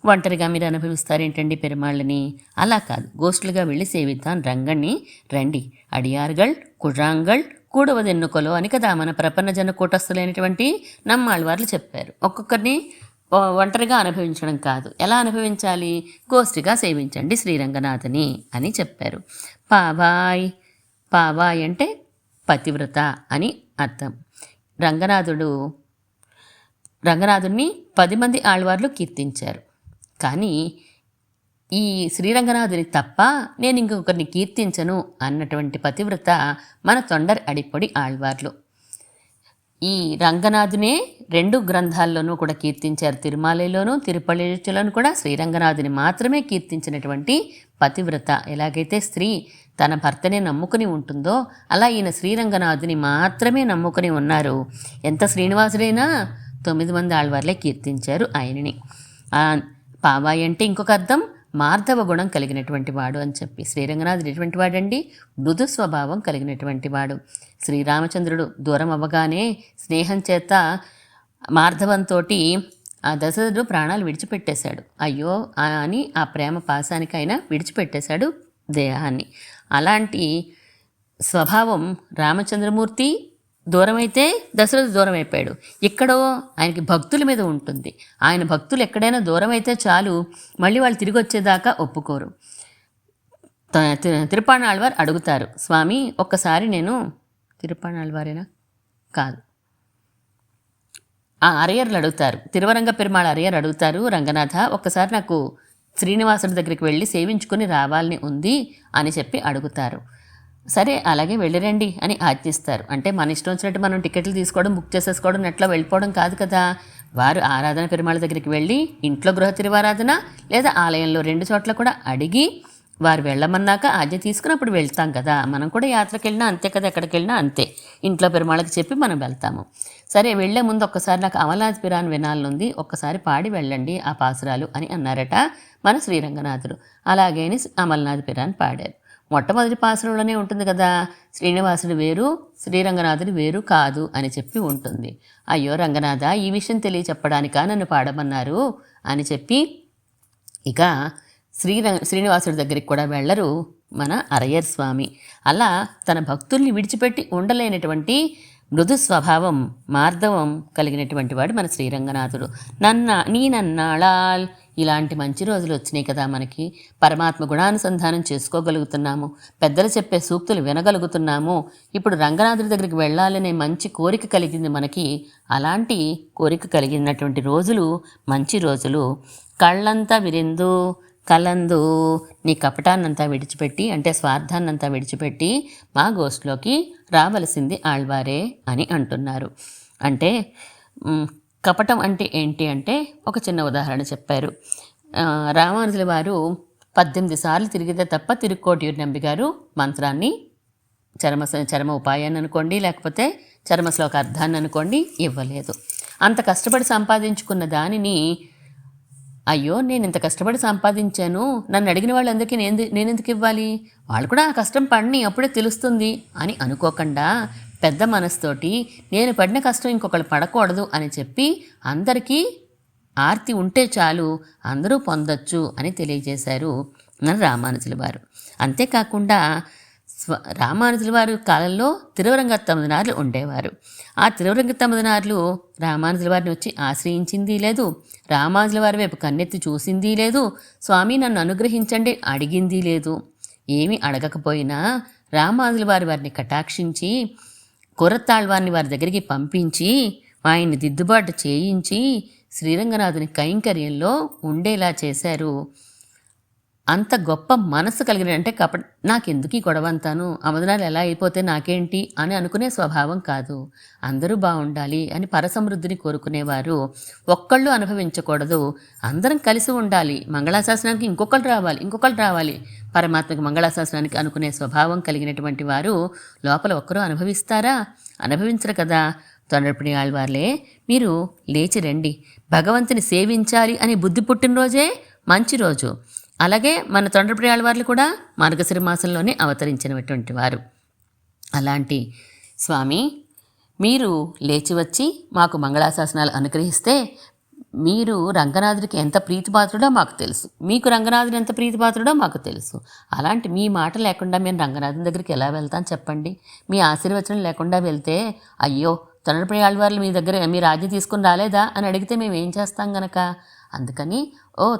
ఒంటరిగా మీరు అనుభవిస్తారేంటండి పెరుమాళ్ళని? అలా కాదు, గోష్ఠులుగా వెళ్ళి సేవిద్దాం రంగణ్ణి, రండి. అడియార్గళ్ కుర్రాంగళ్ కూడవదెన్నుకొలో అని కదా మన ప్రపన్న జన కూటస్థులైనటువంటి నమ్మాళ్వార్లు చెప్పారు. ఒక్కొక్కరిని ఒంటరిగా అనుభవించడం కాదు, ఎలా అనుభవించాలి? గోష్ఠిగా సేవించండి శ్రీరంగనాథని అని చెప్పారు. పావాయ్ అంటే పతివ్రత అని అర్థం. రంగనాథుడిని 10 మంది ఆళ్వార్లు కీర్తించారు. కానీ ఈ శ్రీరంగనాథుని తప్ప నేను ఇంకొకరిని కీర్తించను అన్నటువంటి పతివ్రత మన తొండర్ అడిపొడి ఆళ్వార్లు. ఈ రంగనాథునే 2 గ్రంథాల్లోనూ కూడా కీర్తించారు. తిరుమాలలోను తిరుపతిలోను కూడా శ్రీరంగనాథుని మాత్రమే కీర్తించినటువంటి పతివ్రత. ఎలాగైతే స్త్రీ తన భర్తనే నమ్ముకుని ఉంటుందో అలా ఈయన శ్రీరంగనాథుని మాత్రమే నమ్ముకుని ఉన్నారు. ఎంత శ్రీనివాసుడైనా 9 మంది ఆళ్వార్లే కీర్తించారు ఆయనని. పావాయి అంటే ఇంకొక అర్థం మార్ధవ గుణం కలిగినటువంటి వాడు అని చెప్పి. శ్రీరంగనాథుడు ఎటువంటి వాడండి? మృదు స్వభావం కలిగినటువంటి వాడు. శ్రీరామచంద్రుడు దూరం అవ్వగానే స్నేహం చేత మార్ధవంతో ఆ దశరథుడు ప్రాణాలు విడిచిపెట్టేశాడు. అయ్యో అని ఆ ప్రేమ పాశానికైనా విడిచిపెట్టేశాడు దేహాన్ని. అలాంటి స్వభావం రామచంద్రమూర్తి దూరమైతే దశరథుడు దూరం అయిపోయాడు. ఇక్కడో ఆయనకి భక్తుల మీద ఉంటుంది. ఆయన భక్తులు ఎక్కడైనా దూరం అయితే చాలు, మళ్ళీ వాళ్ళు తిరిగి వచ్చేదాకా ఒప్పుకోరు. తిరుప్పాణాళ్వార్ అడుగుతారు, స్వామి ఒక్కసారి నేను తిరుప్పాణాళ్వారేనా కాదు అరయ్యర్లు అడుగుతారు, తిరువరంగ పెరుమాళ్ అరయ్యర్ అడుగుతారు, రంగనాథ ఒక్కసారి నాకు శ్రీనివాసుడి దగ్గరికి వెళ్ళి సేవించుకొని రావాలని ఉంది అని చెప్పి అడుగుతారు. సరే అలాగే వెళ్ళిరండి అని ఆజ్ఞిస్తారు. అంటే మన ఇష్టం వచ్చినట్టు మనం టికెట్లు తీసుకోవడం, బుక్ చేసేసుకోవడం, నెట్లో వెళ్ళిపోవడం కాదు కదా. వారు ఆరాధన పెరుమాళ్ దగ్గరికి వెళ్ళి ఇంట్లో గృహ తిరువారాధన లేదా ఆలయంలో 2 చోట్ల కూడా అడిగి వారు వెళ్ళమన్నాక ఆజ్ఞ తీసుకుని అప్పుడు వెళ్తాం కదా. మనం కూడా యాత్రకు వెళ్ళినా అంతే కదా, ఎక్కడికి వెళ్ళినా అంతే. ఇంట్లో పెరుమాళ్ళకి చెప్పి మనం వెళ్తాము. సరే వెళ్లే ముందు ఒక్కసారి నాకు అమల్నాథ్ పిరాన్ వినాలనుంది, ఒక్కసారి పాడి వెళ్ళండి ఆ పాసురాలు అని అన్నారట మన శ్రీరంగనాథుడు. అలాగే అమల్నాథ్ పిరాన్ పాడారు. మొట్టమొదటి పాసురంలోనే ఉంటుంది కదా, శ్రీనివాసుడు వేరు శ్రీరంగనాథుడు వేరు కాదు అని చెప్పి ఉంటుంది. అయ్యో రంగనాథ, ఈ విషయం తెలియచెప్పడానికా నన్ను పాడమన్నారు అని చెప్పి ఇక శ్రీనివాసుడి దగ్గరికి కూడా వెళ్ళరు మన అరయ్యర్ స్వామి. అలా తన భక్తుల్ని విడిచిపెట్టి ఉండలేనటువంటి మృదు స్వభావం మార్ధవం కలిగినటువంటి వాడు మన శ్రీరంగనాథుడు. నన్నాళాల్ ఇలాంటి మంచి రోజులు వచ్చినాయి కదా మనకి. పరమాత్మ గుణానుసంధానం చేసుకోగలుగుతున్నాము, పెద్దలు చెప్పే సూక్తులు వినగలుగుతున్నాము. ఇప్పుడు రంగనాథుడి దగ్గరికి వెళ్ళాలనే మంచి కోరిక కలిగింది మనకి. అలాంటి కోరిక కలిగినటువంటి రోజులు మంచి రోజులు. కళ్ళంతా విరిందు కలందు, నీ కపటాన్నంతా విడిచిపెట్టి అంటే స్వార్థాన్నంతా విడిచిపెట్టి మా గోష్ఠిలోకి రావలసింది ఆళ్వారే అని అంటున్నారు. అంటే కపటం అంటే ఏంటి అంటే ఒక చిన్న ఉదాహరణ చెప్పారు. రామానుజుల వారు 18 సార్లు తిరిగితే తప్ప తిరుక్కోటియూరు నంబిగారు మంత్రాన్ని చరమ ఉపాయాన్ని అనుకోండి, లేకపోతే చరమ శ్లోక అర్థాన్ని అనుకోండి ఇవ్వలేదు. అంత కష్టపడి సంపాదించుకున్న దానిని అయ్యో నేను ఇంత కష్టపడి సంపాదించాను, నన్ను అడిగిన వాళ్ళందరికీ నేను ఎందుకు ఇవ్వాలి, వాళ్ళు కూడా ఆ కష్టం పడిని అప్పుడే తెలుస్తుంది అని అనుకోకుండా పెద్ద మనసుతోటి నేను పడిన కష్టం ఇంకొకళ్ళు పడకూడదు అని చెప్పి అందరికీ ఆర్తి ఉంటే చాలు అందరూ పొందొచ్చు అని తెలియజేశారు మన రామానుజుల వారు. అంతేకాకుండా రామానుజుల వారి కాలంలో తిరువరంగ తమిళనార్లు ఉండేవారు. ఆ తిరువరంగ తమిళనార్లు రామానుజుల వారిని వచ్చి ఆశ్రయించింది లేదు, రామానుజుల వారి వైపు కన్నెత్తి చూసింది లేదు, స్వామి నన్ను అనుగ్రహించండి అడిగింది లేదు. ఏమీ అడగకపోయినా రామానుజుల వారిని కటాక్షించి కొరతాళ్వారిని వారి దగ్గరికి పంపించి ఆయన్ని దిద్దుబాటు చేయించి శ్రీరంగనాథుని కైంకర్యంలో ఉండేలా చేశారు. అంత గొప్ప మనసు కలిగిన అంటే నాకెందుకు ఈ గొడవ అంతాను, అమదనాలు ఎలా అయిపోతే నాకేంటి అని అనుకునే స్వభావం కాదు. అందరూ బాగుండాలి అని పరసమృద్ధిని కోరుకునేవారు. ఒక్కళ్ళు అనుభవించకూడదు, అందరం కలిసి ఉండాలి. మంగళాశాసనానికి ఇంకొకళ్ళు రావాలి పరమాత్మకి మంగళాశాసనానికి అనుకునే స్వభావం కలిగినటువంటి వారు లోపల ఒక్కరూ అనుభవిస్తారా? అనుభవించరు కదా. తొండరపడి ఆళ్వార్లే, మీరు లేచి రండి, భగవంతుని సేవించాలి అని బుద్ధి పుట్టినరోజే మంచి రోజు. అలాగే మన తొండరప్రియాల వారు కూడా మార్గశిర మాసంలోనే అవతరించినటువంటి వారు. అలాంటి స్వామి, మీరు లేచి వచ్చి మాకు మంగళాశాసనాలు అనుగ్రహిస్తే మీరు రంగనాథుడికి ఎంత ప్రీతిపాత్రుడో మాకు తెలుసు, మీకు రంగనాథుడు ఎంత ప్రీతిపాత్రుడో మాకు తెలుసు. అలాంటి మీ మాట లేకుండా మేము రంగనాథుని దగ్గరికి ఎలా వెళ్తాం చెప్పండి? మీ ఆశీర్వచనం లేకుండా వెళ్తే, అయ్యో తొండరప్రియాల వారు మీ దగ్గర మీ రాజ్యం తీసుకుని రాలేదా అని అడిగితే మేము ఏం చేస్తాం గనక, అందుకని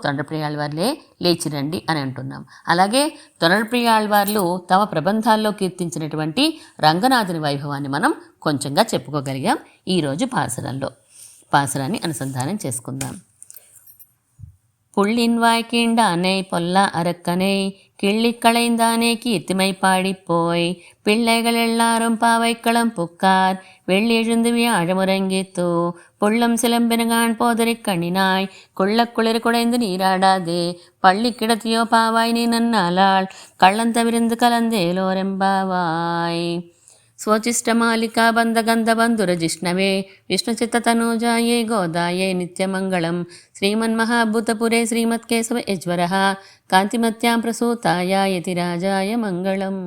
తొండరప్రియాల వారులే లేచిరండి అని అంటున్నాం. అలాగే తొండరప్రియాల వారు తమ ప్రబంధాల్లో కీర్తించినటువంటి రంగనాథుని వైభవాన్ని మనం కొంచెంగా చెప్పుకోగలిగాం ఈరోజు పాసురాన్ని అనుసంధానం చేసుకుందాం. புள்ளின் வாய்க்கீண்டானை பொல்லா அரக்கனை கிள்ளி களைந்தானே கீர்த்திமை பாடிப்போய் பிள்ளைகள் எல்லாரும் பாவைக்களம் புக்கார் வெள்ளெழுந்து வியாழமுறங்கித்தோ புள்ளம் சிலம்பினகான் போதறிக் கண்ணினாய் கொள்ளக் குளிர் குடைந்து நீராடாதே பள்ளி கிடத்தியோ பாவாய் நீ நன்னாளாள் கள்ளந்தவிருந்து கலந்தேலோரெம்பாவாய். స్వచిష్టమాలికా బంధగంధబంధుర జిష్ణవే విష్ణుచిత్తతనూజాయై గోదాయై నిత్యమంగళం శ్రీమన్మహాభూతపురే శ్రీమత్కేశవ యజ్వరః కాంతిమత్యాం ప్రసూతాయ యతిరాజాయ మంగళం.